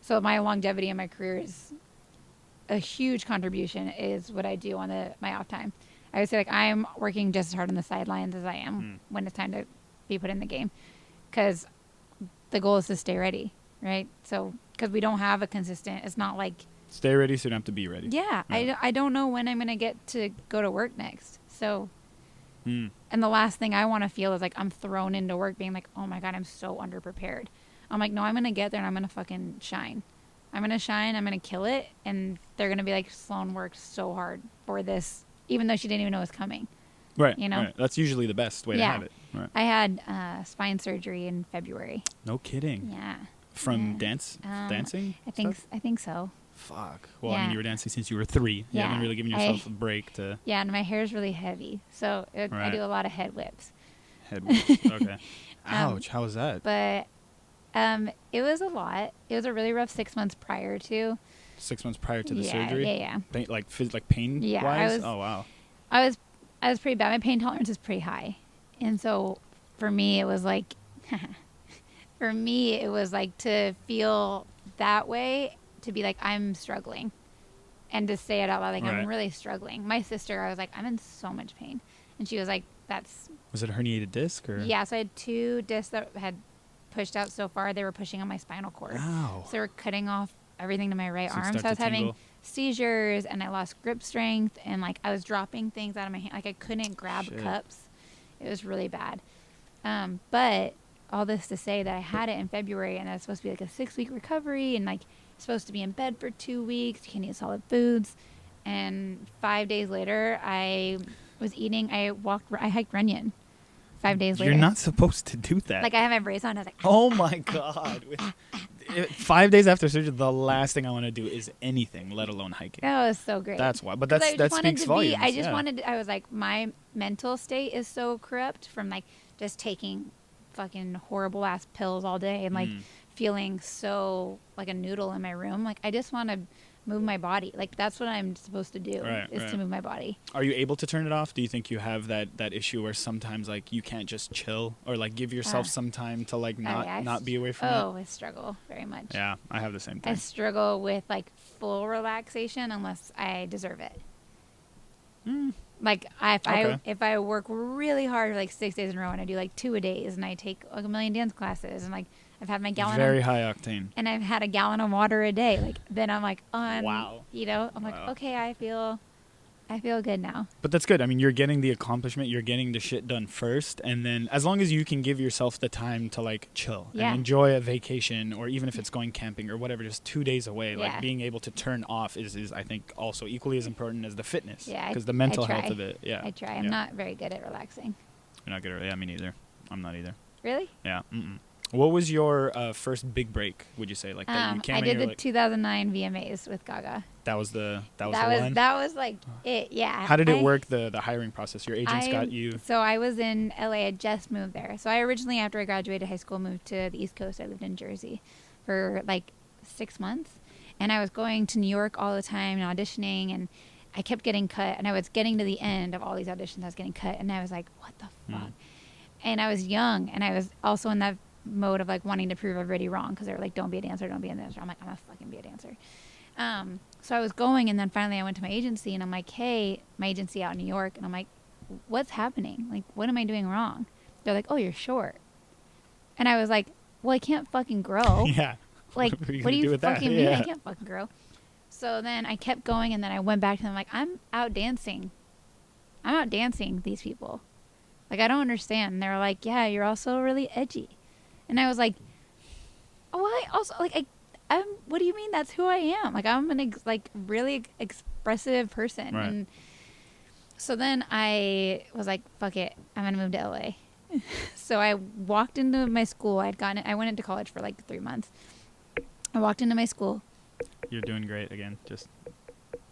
So my longevity in my career is a huge contribution, is what I do on my off time. I would say, like, I'm working just as hard on the sidelines as I am when it's time to be put in the game, because the goal is to stay ready, right? So, because we don't have a consistent, it's not like... Stay ready so you don't have to be ready. Yeah. I don't know when I'm going to get to go to work next. So, and the last thing I want to feel is like I'm thrown into work being like, oh my God, I'm so underprepared. I'm like, no, I'm going to get there and I'm going to fucking shine. I'm going to shine. I'm going to kill it. And they're going to be like, Sloan worked so hard for this, even though she didn't even know it was coming. Right. You know? Right. That's usually the best way to have it. Right. I had spine surgery in February. No kidding. Yeah. From dancing? I think so. Fuck. Well, I mean, you were dancing since you were 3. You haven't really given yourself a break to... Yeah, and my hair's really heavy, so I do a lot of head whips. Head whips. Okay. Ouch. How was that? But it was a lot. It was a really rough 6 months prior to. 6 months prior to the surgery? Yeah. Like pain-wise? Yeah. Oh, wow. I was pretty bad. My pain tolerance is pretty high. And so for me, it was like... to feel that way, to be like, I'm struggling, and to say it out loud, like, I'm really struggling. My sister, I was like, I'm in so much pain, and she was like, was it a herniated disc, or? Yeah, so I had 2 discs that had pushed out so far, they were pushing on my spinal cord. Wow. So they were cutting off everything to my right arm, so I was having seizures, and I lost grip strength, and, like, I was dropping things out of my hand, like, I couldn't grab cups. It was really bad. But all this to say that I had it in February, and it was supposed to be like a 6-week recovery, and, like, supposed to be in bed for 2 weeks. You can eat solid foods. And 5 days later, I was eating. I hiked Runyon. 5 days later. You're not supposed to do that. Like I had my brace on. I was like, oh my God. 5 days after surgery, the last thing I want to do is anything, let alone hiking. that was so great. That's why. But Because I that just wanted speaks to volumes. I just wanted. I was like, my mental state is so corrupt from like just taking fucking horrible ass pills all day and like feeling so like a noodle in my room. Like I just want to move my body. Like that's what I'm supposed to do to move my body. Are you able to turn it off? Do you think you have that issue where sometimes like you can't just chill or like give yourself some time to like not be away from it? Oh, I struggle very much. Yeah, I have the same thing. I struggle with like full relaxation unless I deserve it. Like if I work really hard like 6 days in a row and I do like 2 a days and I take like a million dance classes and like I've had my gallon very high octane and I've had a gallon of water a day, like then I'm like wow, you know, I'm like okay, I feel good now. But that's good. I mean, you're getting the accomplishment, you're getting the shit done first, and then as long as you can give yourself the time to like chill and enjoy a vacation, or even if it's going camping or whatever, just 2 days away, like being able to turn off is I think also equally as important as the fitness. Yeah, because the mental health of it. Yeah, I try. I'm not very good at relaxing. You're not good at it. Yeah, me neither. I'm not either. Really? Yeah. What was your first big break? Would you say like that you came? I did the 2009 VMAs with Gaga. That was the one. That was like it. Yeah. How did it work? The hiring process. Your agents got you. So I was in LA. I just moved there. So I originally, after I graduated high school, moved to the East Coast. I lived in Jersey for like 6 months, and I was going to New York all the time and auditioning, and I kept getting cut. And I was getting to the end of all these auditions. I was getting cut, and I was like, what the fuck? And I was young, and I was also in that mode of like wanting to prove everybody wrong because they were like, don't be a dancer, don't be a dancer. I'm like, I'm gonna fucking be a dancer. So I was going, and then finally I went to my agency, and I'm like, hey, my agency out in New York, and I'm like, what's happening? Like, what am I doing wrong? They're like, oh, you're short. And I was like, well, I can't fucking grow. Yeah. Like, what do you fucking mean? I can't fucking grow. So then I kept going, and then I went back to them like, I'm out dancing these people. Like, I don't understand. And they were like, yeah, you're also really edgy. And I was like, oh, I also, like, I'm, what do you mean that's who I am? Like, I'm an, really expressive person. Right. And so then I was like, fuck it, I'm going to move to LA. So I walked into my school. I went into college for like 3 months. I walked into my school. You're doing great again. Just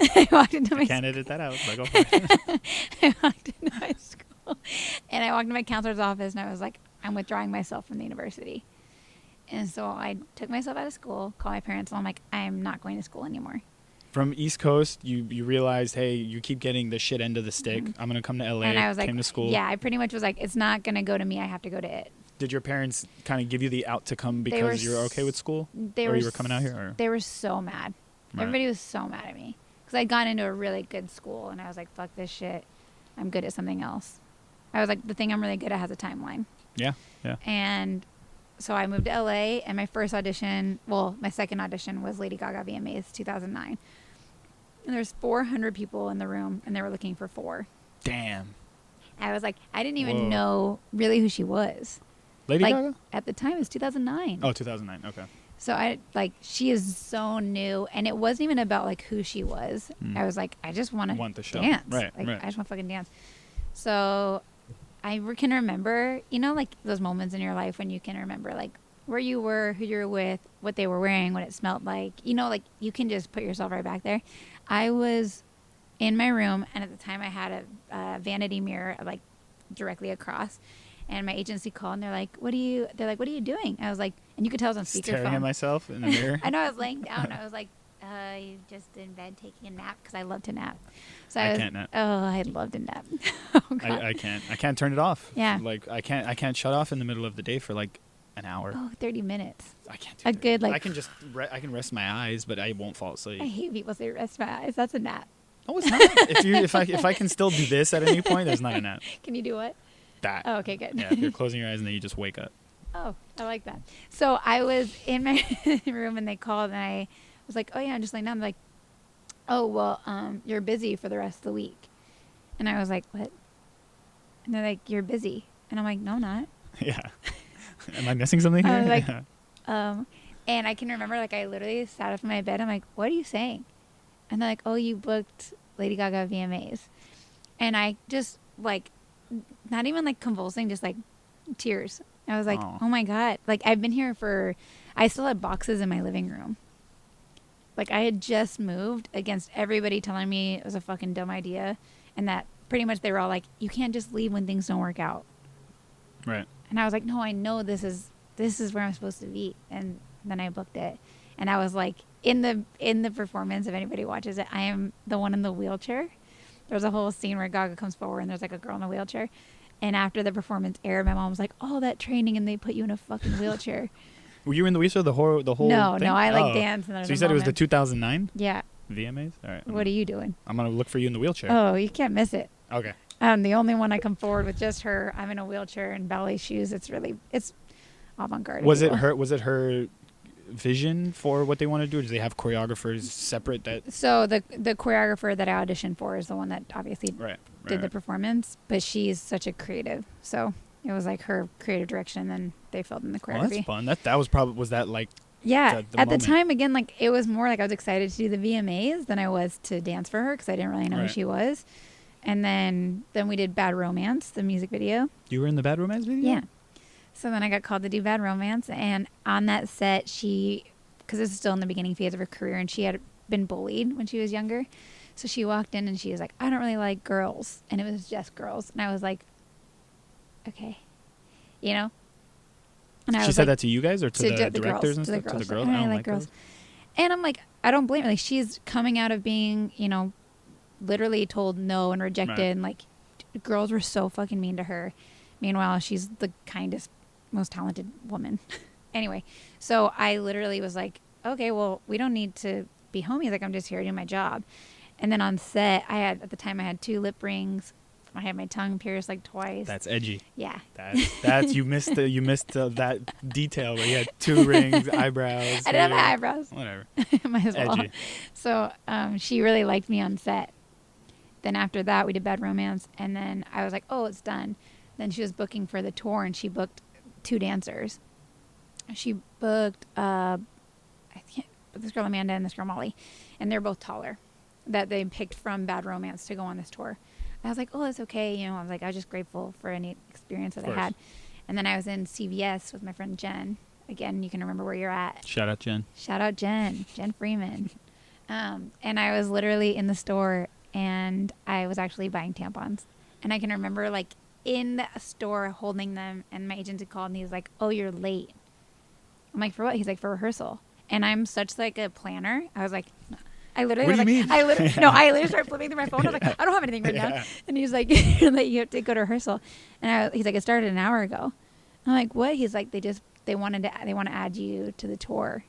I walked into my can't edit that out. But go for it. I walked into my school, and I walked into my counselor's office, and I was like, I'm withdrawing myself from the university. And so I took myself out of school, called my parents, and I'm like, I'm not going to school anymore. From East Coast, you realized, hey, you keep getting the shit end of the stick. I'm going to come to LA. And I was like, came to school. Yeah, I pretty much was like, it's not going to go to me. I have to go to it. Did your parents kind of give you the out to come because you're okay with school? Or you were coming out here? Or? They were so mad. Right. Everybody was so mad at me. Because I'd gone into a really good school, and I was like, fuck this shit. I'm good at something else. I was like, the thing I'm really good at has a timeline. Yeah. And so I moved to LA, and my second audition was Lady Gaga VMAs 2009. And there's 400 people in the room, and they were looking for 4. Damn. I was like, I didn't even know really who she was. Lady Gaga? At the time, it was 2009. Oh, 2009. Okay. So she is so new, and it wasn't even about like who she was. I was like, I just want to dance. Right. I just want to fucking dance. So I can remember, like those moments in your life when you can remember like where you were, who you were with, what they were wearing, what it smelled like. Like you can just put yourself right back there. I was in my room, and at the time I had a vanity mirror like directly across. And my agency called, and they're like, what are you doing? I was like, and you could tell I was on speakerphone. Staring at myself in the mirror. I know, I was laying down. I was like, just in bed taking a nap because I love to nap. So I can't nap. Oh, I love to nap. Oh, God. I can't turn it off. Yeah. Like I can't shut off in the middle of the day for like an hour. Oh, 30 minutes. I can't do that. Good, like. I can just I can rest my eyes, but I won't fall asleep. I hate people say rest my eyes. That's a nap. No, it's not. if I can still do this at any point, there's not a nap. Can you do what? That. Oh, okay, good. Yeah, if you're closing your eyes and then you just wake up. Oh, I like that. So I was in my room, and they called, and I was like, oh, yeah, I'm just laying down. They're like, oh, well, you're busy for the rest of the week. And I was like, what? And they're like, you're busy. And I'm like, no, I'm not. Yeah. Am I missing something here? I was like, and I can remember, like, I literally sat up in my bed. I'm like, what are you saying? And they're like, oh, you booked Lady Gaga VMAs. And I just, like, not even like convulsing, just like tears. I was like, Aw. oh my God. Like I've been here I still had boxes in my living room. Like I had just moved against everybody telling me it was a fucking dumb idea. And that pretty much they were all like, you can't just leave when things don't work out. Right. And I was like, no, I know this is where I'm supposed to be. And then I booked it. And I was like, in the performance, if anybody watches it, I am the one in the wheelchair. There's a whole scene where Gaga comes forward and there's like a girl in a wheelchair. And after the performance aired, my mom was like, oh, that training, and they put you in a fucking wheelchair. Were you in the wheelchair the whole No, thing? I like dance. And so you said it was the 2009 Yeah. VMAs? All right. What are you doing? I'm going to look for you in the wheelchair. Oh, you can't miss it. Okay. I'm the only one I come forward with just her. I'm in a wheelchair and ballet shoes. It's avant-garde. Was it her vision for what they want to do? Or do they have choreographers separate that? So the choreographer that I auditioned for is the one that obviously did the performance, but she's such a creative. So it was like her creative direction, and then they filled in the choreography. Oh, that's fun. That was probably, was that like yeah, the at moment? the time, again, like it was more like I was excited to do the VMAs than I was to dance for her because I didn't really know who she was. And then we did Bad Romance, the music video. You were in the Bad Romance video? Yeah. So then I got called to do Bad Romance, and on that set, because this is still in the beginning phase of her career, and she had been bullied when she was younger. So she walked in and she was like, I don't really like girls. And it was just girls. And I was like, okay. You know? And She said that to you guys or to the directors girls, and stuff? To the girls. I don't like girls. And I'm like, I don't blame her. Like, she's coming out of being, literally told no and rejected. Right. And, like, girls were so fucking mean to her. Meanwhile, she's the kindest, most talented woman. Anyway, so I literally was like, okay, well, we don't need to be homies. Like, I'm just here to do my job. And then on set, at the time I had 2 lip rings. I had my tongue pierced like twice. That's edgy. Yeah. That's you missed that detail where you had 2 rings, eyebrows. I didn't have my eyebrows. Whatever. Might as well. Edgy. So she really liked me on set. Then after that, we did Bad Romance, and then I was like, oh, it's done. Then she was booking for the tour, and she booked 2 dancers. She booked this girl Amanda and this girl Molly, and they're both taller. That they picked from Bad Romance to go on this tour. I was like, oh, that's okay. I was like, I was just grateful for any experience that I had. And then I was in CVS with my friend Jen. Again, you can remember where you're at. Shout out Jen. Shout out Jen Freeman. And I was literally in the store, and I was actually buying tampons. And I can remember, like, in the store holding them, and my agent had called, and he was like, oh, you're late. I'm like, for what? He's like, for rehearsal. And I'm such, like, a planner. I was like... I literally started flipping through my phone. I was like, I don't have anything right now. And he's like, you have to go to rehearsal. And he's like, it started an hour ago. I'm like, what? He's like, they want to add you to the tour.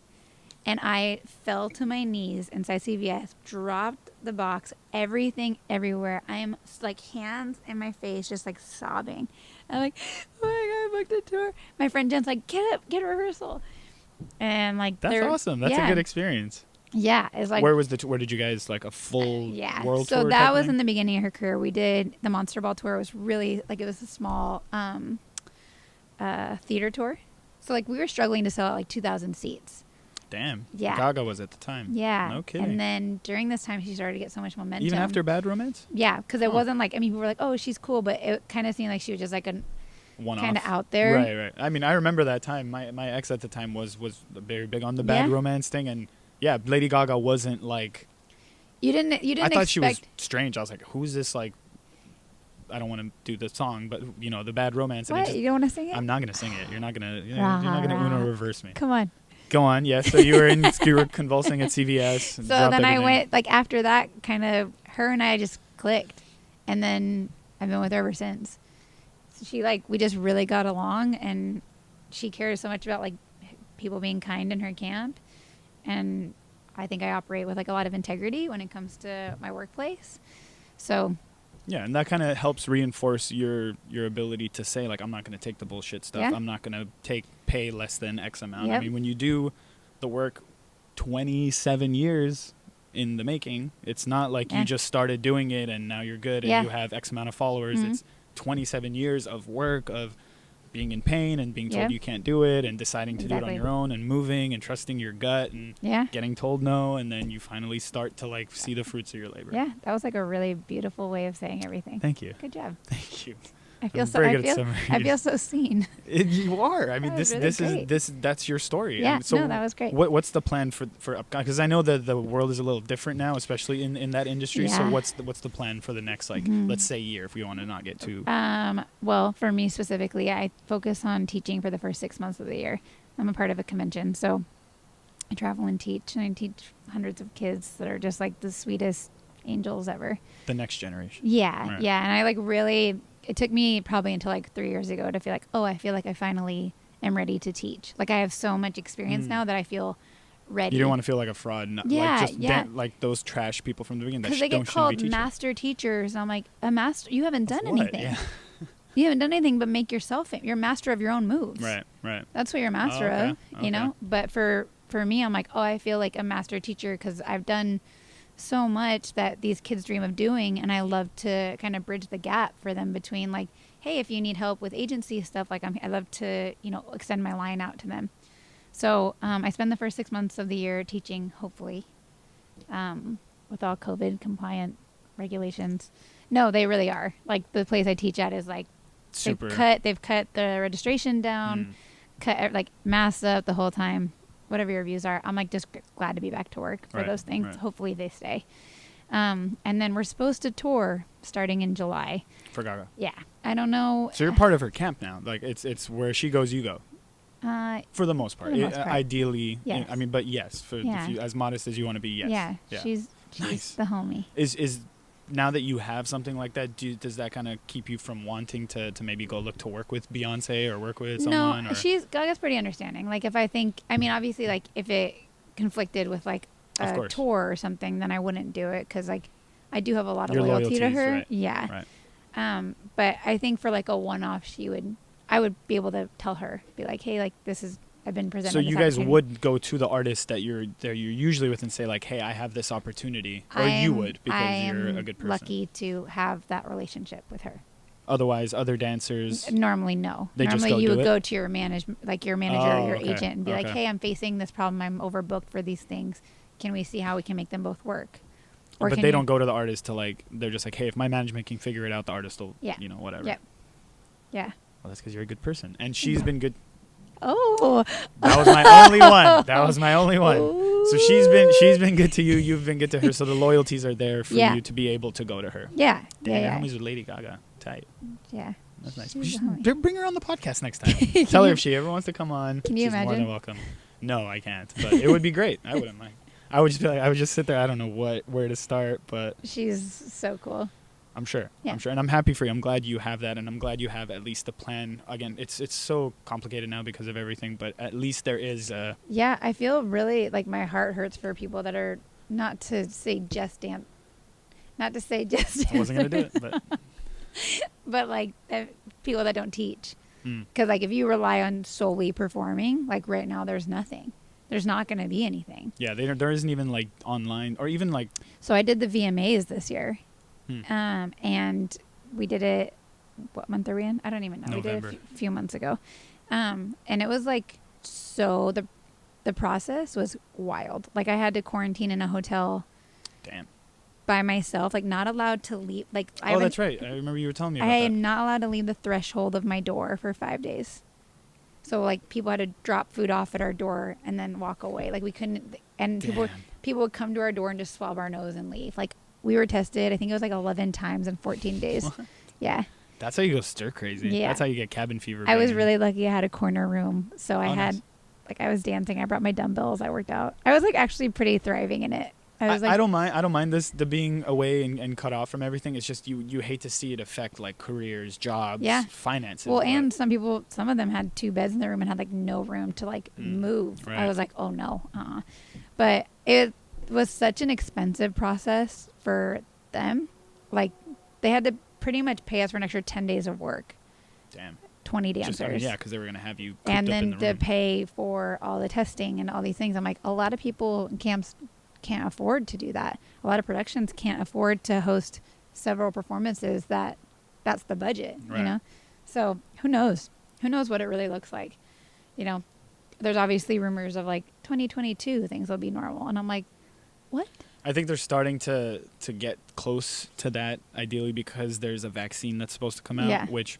And I fell to my knees inside CVS, dropped the box, everything everywhere. I am like hands in my face, just like sobbing. I'm like, oh my God, I booked a tour. My friend Jen's like, get up, get a rehearsal. And like, that's awesome. That's a good experience. Yeah, it's like where did you guys like a full world tour? So that was in the beginning of her career. We did the Monster Ball tour. Was really like it was a small theater tour. So like we were struggling to sell out like 2,000 seats. Damn. Yeah. Gaga was at the time. Yeah. No kidding. And then during this time, she started to get so much momentum. Even after Bad Romance? Yeah, because it wasn't like people were like, oh, she's cool, but it kind of seemed like she was just like a one-off. Kind of out there. Right. I mean, I remember that time. My ex at the time was very big on the Bad Romance thing, and. Yeah, Lady Gaga wasn't like... You didn't I thought she was strange. I was like, who's this, like... I don't want to do the song, but, the Bad Romance. What? You don't want to sing it? I'm not going to sing it. You're not going to... You're not going to Uno reverse me. Come on. Go on, yes. So you were convulsing at CVS. So then everything. I went... Like, after that, kind of... Her and I just clicked. And then I've been with her ever since. So she, like... We just really got along, and she cares so much about, like, people being kind in her camp. And I think I operate with like a lot of integrity when it comes to my workplace. So yeah, and that kind of helps reinforce your ability to say like, I'm not going to take the bullshit stuff. Yeah. I'm not going to pay less than X amount. Yep. I mean, when you do the work 27 years in the making, it's not like you just started doing it and now you're good and you have X amount of followers. Mm-hmm. It's 27 years of work of being in pain and being told you can't do it and deciding to do it on your own and moving and trusting your gut and getting told no, and then you finally start to like see the fruits of your labor. Yeah, that was like a really beautiful way of saying everything. Thank you. Good job. Thank you. I feel I feel so seen. You are. I mean, That was really that's your story. Yeah, And so no, that was great. What's the plan for upcoming? Because I know that the world is a little different now, especially in that industry. So Yeah. what's the plan for the next, like, let's say year, if we want to not get too. Well, for me specifically, I focus on teaching for the first 6 months of the year. I'm a part of a convention, so I travel and I teach hundreds of kids that are just like the sweetest angels ever. The next generation. Yeah, Right. yeah, and I like really. It took me probably until like 3 years ago to feel like, oh, I feel like I finally am ready to teach. Like I have so much experience now that I feel ready. You don't want to feel like a fraud. Yeah, like just yeah. like those trash people from the beginning. Because they get called master teachers. And I'm like, a master? You haven't done anything. Yeah. You haven't done anything but make yourself. You're master of your own moves. Right, right. That's what you're master of, you know? But for me, I'm like, oh, I feel like a master teacher because I've done so much that these kids dream of doing, and I love to kind of bridge the gap for them between like, hey, if you need help with agency stuff, like I love to, extend my line out to them. So I spend the first 6 months of the year teaching, hopefully, with all COVID compliant regulations. No, they really are. Like the place I teach at is like Super. They've cut the registration down, cut like masked up the whole time. Whatever your views are, I'm like just glad to be back to work for those things. Right. Hopefully they stay. And then we're supposed to tour starting in July. For Gaga. Yeah, I don't know. So you're part of her camp now. Like it's where she goes, you go. For the most part. Ideally, yes. I mean, but yes, if you, as modest as you want to be, yes. Yeah. She's Nice. the homie. Is now that you have something like that, does that kind of keep you from wanting to maybe go look to work with Beyonce or work with someone? No, Gaga's pretty understanding. Like if I think, I mean, obviously, like if it conflicted with like a tour or something, then I wouldn't do it because like I do have a lot of loyalty to her. Right. Yeah. Right. But I think for like a one-off, I would be able to tell her, be like, hey, like I've been presented. So you guys would go to the artist that you're usually with and say like, hey, I have this opportunity, or you would because you're a good person. Lucky to have that relationship with her. Otherwise, other dancers normally no. Normally you would go to your manager or your agent and be like, hey, I'm facing this problem. I'm overbooked for these things. Can we see how we can make them both work? Or but they don't go to the artist to like. They're just like, hey, if my management can figure it out, the artist will, whatever. Yep. Yeah. Well, that's because you're a good person, and she's been good. Oh, that was my only one. That was my only one. Ooh. So she's been good to you. You've been good to her. So the loyalties are there for you to be able to go to her. Yeah. Damn, your homies with Lady Gaga. Tight. Yeah. That's nice. Bring her on the podcast next time. Tell her if she ever wants to come on. Can you imagine? She's more than welcome. No, I can't. But it would be great. I wouldn't mind. I would just be like, I would just sit there. I don't know where to start, but she's so cool. I'm sure. Yeah. I'm sure. And I'm happy for you. I'm glad you have that. And I'm glad you have at least a plan. Again, it's so complicated now because of everything, but at least there is a... Yeah, I feel really like my heart hurts for people that are not to say just dance. I wasn't going to do it, but... but like people that don't teach. Because like if you rely on solely performing, like right now there's nothing. There's not going to be anything. Yeah, there isn't even like online or even like... So I did the VMAs this year. And we did it, what month are we in? I don't even know. November. We did it a few months ago. And it was like, so the process was wild. Like I had to quarantine in a hotel. Damn. By myself, like not allowed to leave. Like that's right. I remember you were telling me about that. I am not allowed to leave the threshold of my door for 5 days. So like people had to drop food off at our door and then walk away. Like we couldn't, and people would come to our door and just swab our nose and leave. Like we were tested, I think it was like 11 times in 14 days. What? Yeah. That's how you go stir crazy. Yeah. That's how you get cabin fever. I was really lucky. I had a corner room. So I had, nice. like I was dancing. I brought my dumbbells. I worked out. I was like actually pretty thriving in it. I don't mind the being away and cut off from everything. It's just you hate to see it affect like careers, jobs, finances. Well, and some of them had 2 beds in the room and had like no room to like move. Right. I was like, oh no. But it was such an expensive process for them. Like they had to pretty much pay us for an extra 10 days of work. Damn. 20 dancers. because they were going to have you cooped and up then in the to room. pay for all the testing and all these things. I'm like, a lot of people in camps can't afford to do that. A lot of productions can't afford to host several performances that's the budget, you know? So who knows what it really looks like, you know? There's obviously rumors of like 2022 things will be normal. And I'm like, what? I think they're starting to get close to that ideally because there's a vaccine that's supposed to come out, which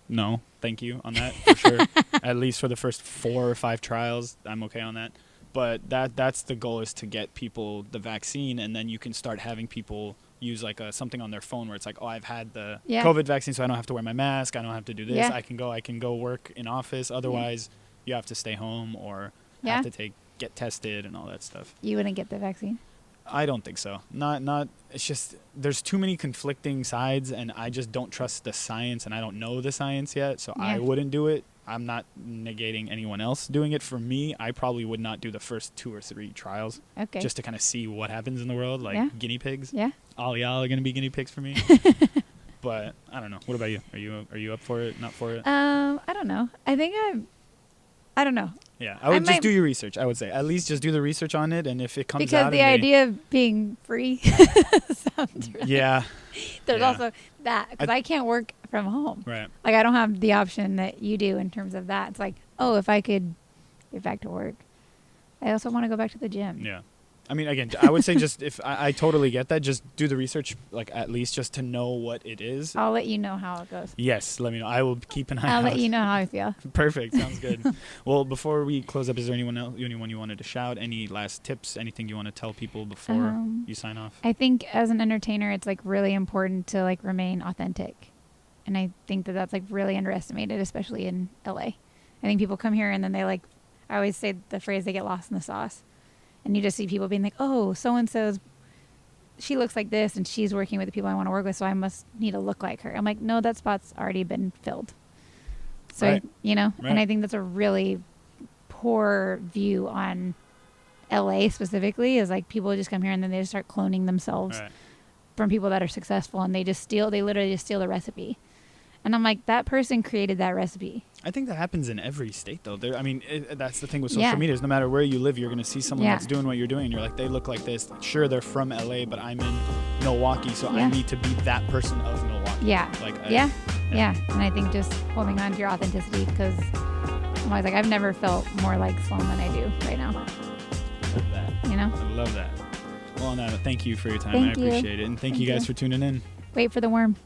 no, thank you on that for sure. At least for the first 4 or 5 trials, I'm okay on that. But that's the goal, is to get people the vaccine, and then you can start having people use like something on their phone where it's like, oh, I've had the COVID vaccine, so I don't have to wear my mask. I don't have to do this. Yeah. I can go work in office. Otherwise, you have to stay home or have to get tested and all that stuff. You wouldn't get the vaccine? I don't think so. Not. It's just there's too many conflicting sides, and I just don't trust the science, and I don't know the science yet, so I wouldn't do it. I'm not negating anyone else doing it. For me, I probably would not do the first 2 or 3 trials. Okay. Just to kind of see what happens in the world, like guinea pigs. Yeah. All y'all are gonna be guinea pigs for me. But I don't know. What about you? Are you up for it? Not for it? I don't know. I think I don't know. Yeah, I would just do your research. I would say at least just do the research on it, and if it comes out, because the idea of being free sounds really There's also that, because I can't work from home. Right. Like, I don't have the option that you do in terms of that. It's like, oh, if I could get back to work. I also want to go back to the gym. Yeah. I mean, again, I would say just if I totally get that, just do the research, like at least just to know what it is. I'll let you know how it goes. Yes, let me know. I will keep an eye out. I'll let you know how I feel. Perfect. Sounds good. Well, before we close up, is there anyone you wanted to shout? Any last tips? Anything you want to tell people before you sign off? I think as an entertainer, it's like really important to like remain authentic. And I think that that's like really underestimated, especially in LA. I think people come here and then they like, I always say the phrase, they get lost in the sauce. And you just see people being like, oh, so-and-so's, she looks like this, and she's working with the people I want to work with, so I must need to look like her. I'm like, no, that spot's already been filled. So, and I think that's a really poor view on LA specifically, is like people just come here and then they just start cloning themselves from people that are successful, and they literally just steal the recipe. And I'm like, that person created that recipe. I think that happens in every state, though. That's the thing with social media, is no matter where you live, you're going to see someone that's doing what you're doing, and you're like, they look like this. Sure, they're from LA, but I'm in Milwaukee, so I need to be that person of Milwaukee. Yeah. And I think just holding on to your authenticity, because I'm always like, I've never felt more like Sloan than I do right now. I love that. I love that. Well, on that, thank you for your time. I appreciate it. And thank you guys for tuning in. Wait for the worm.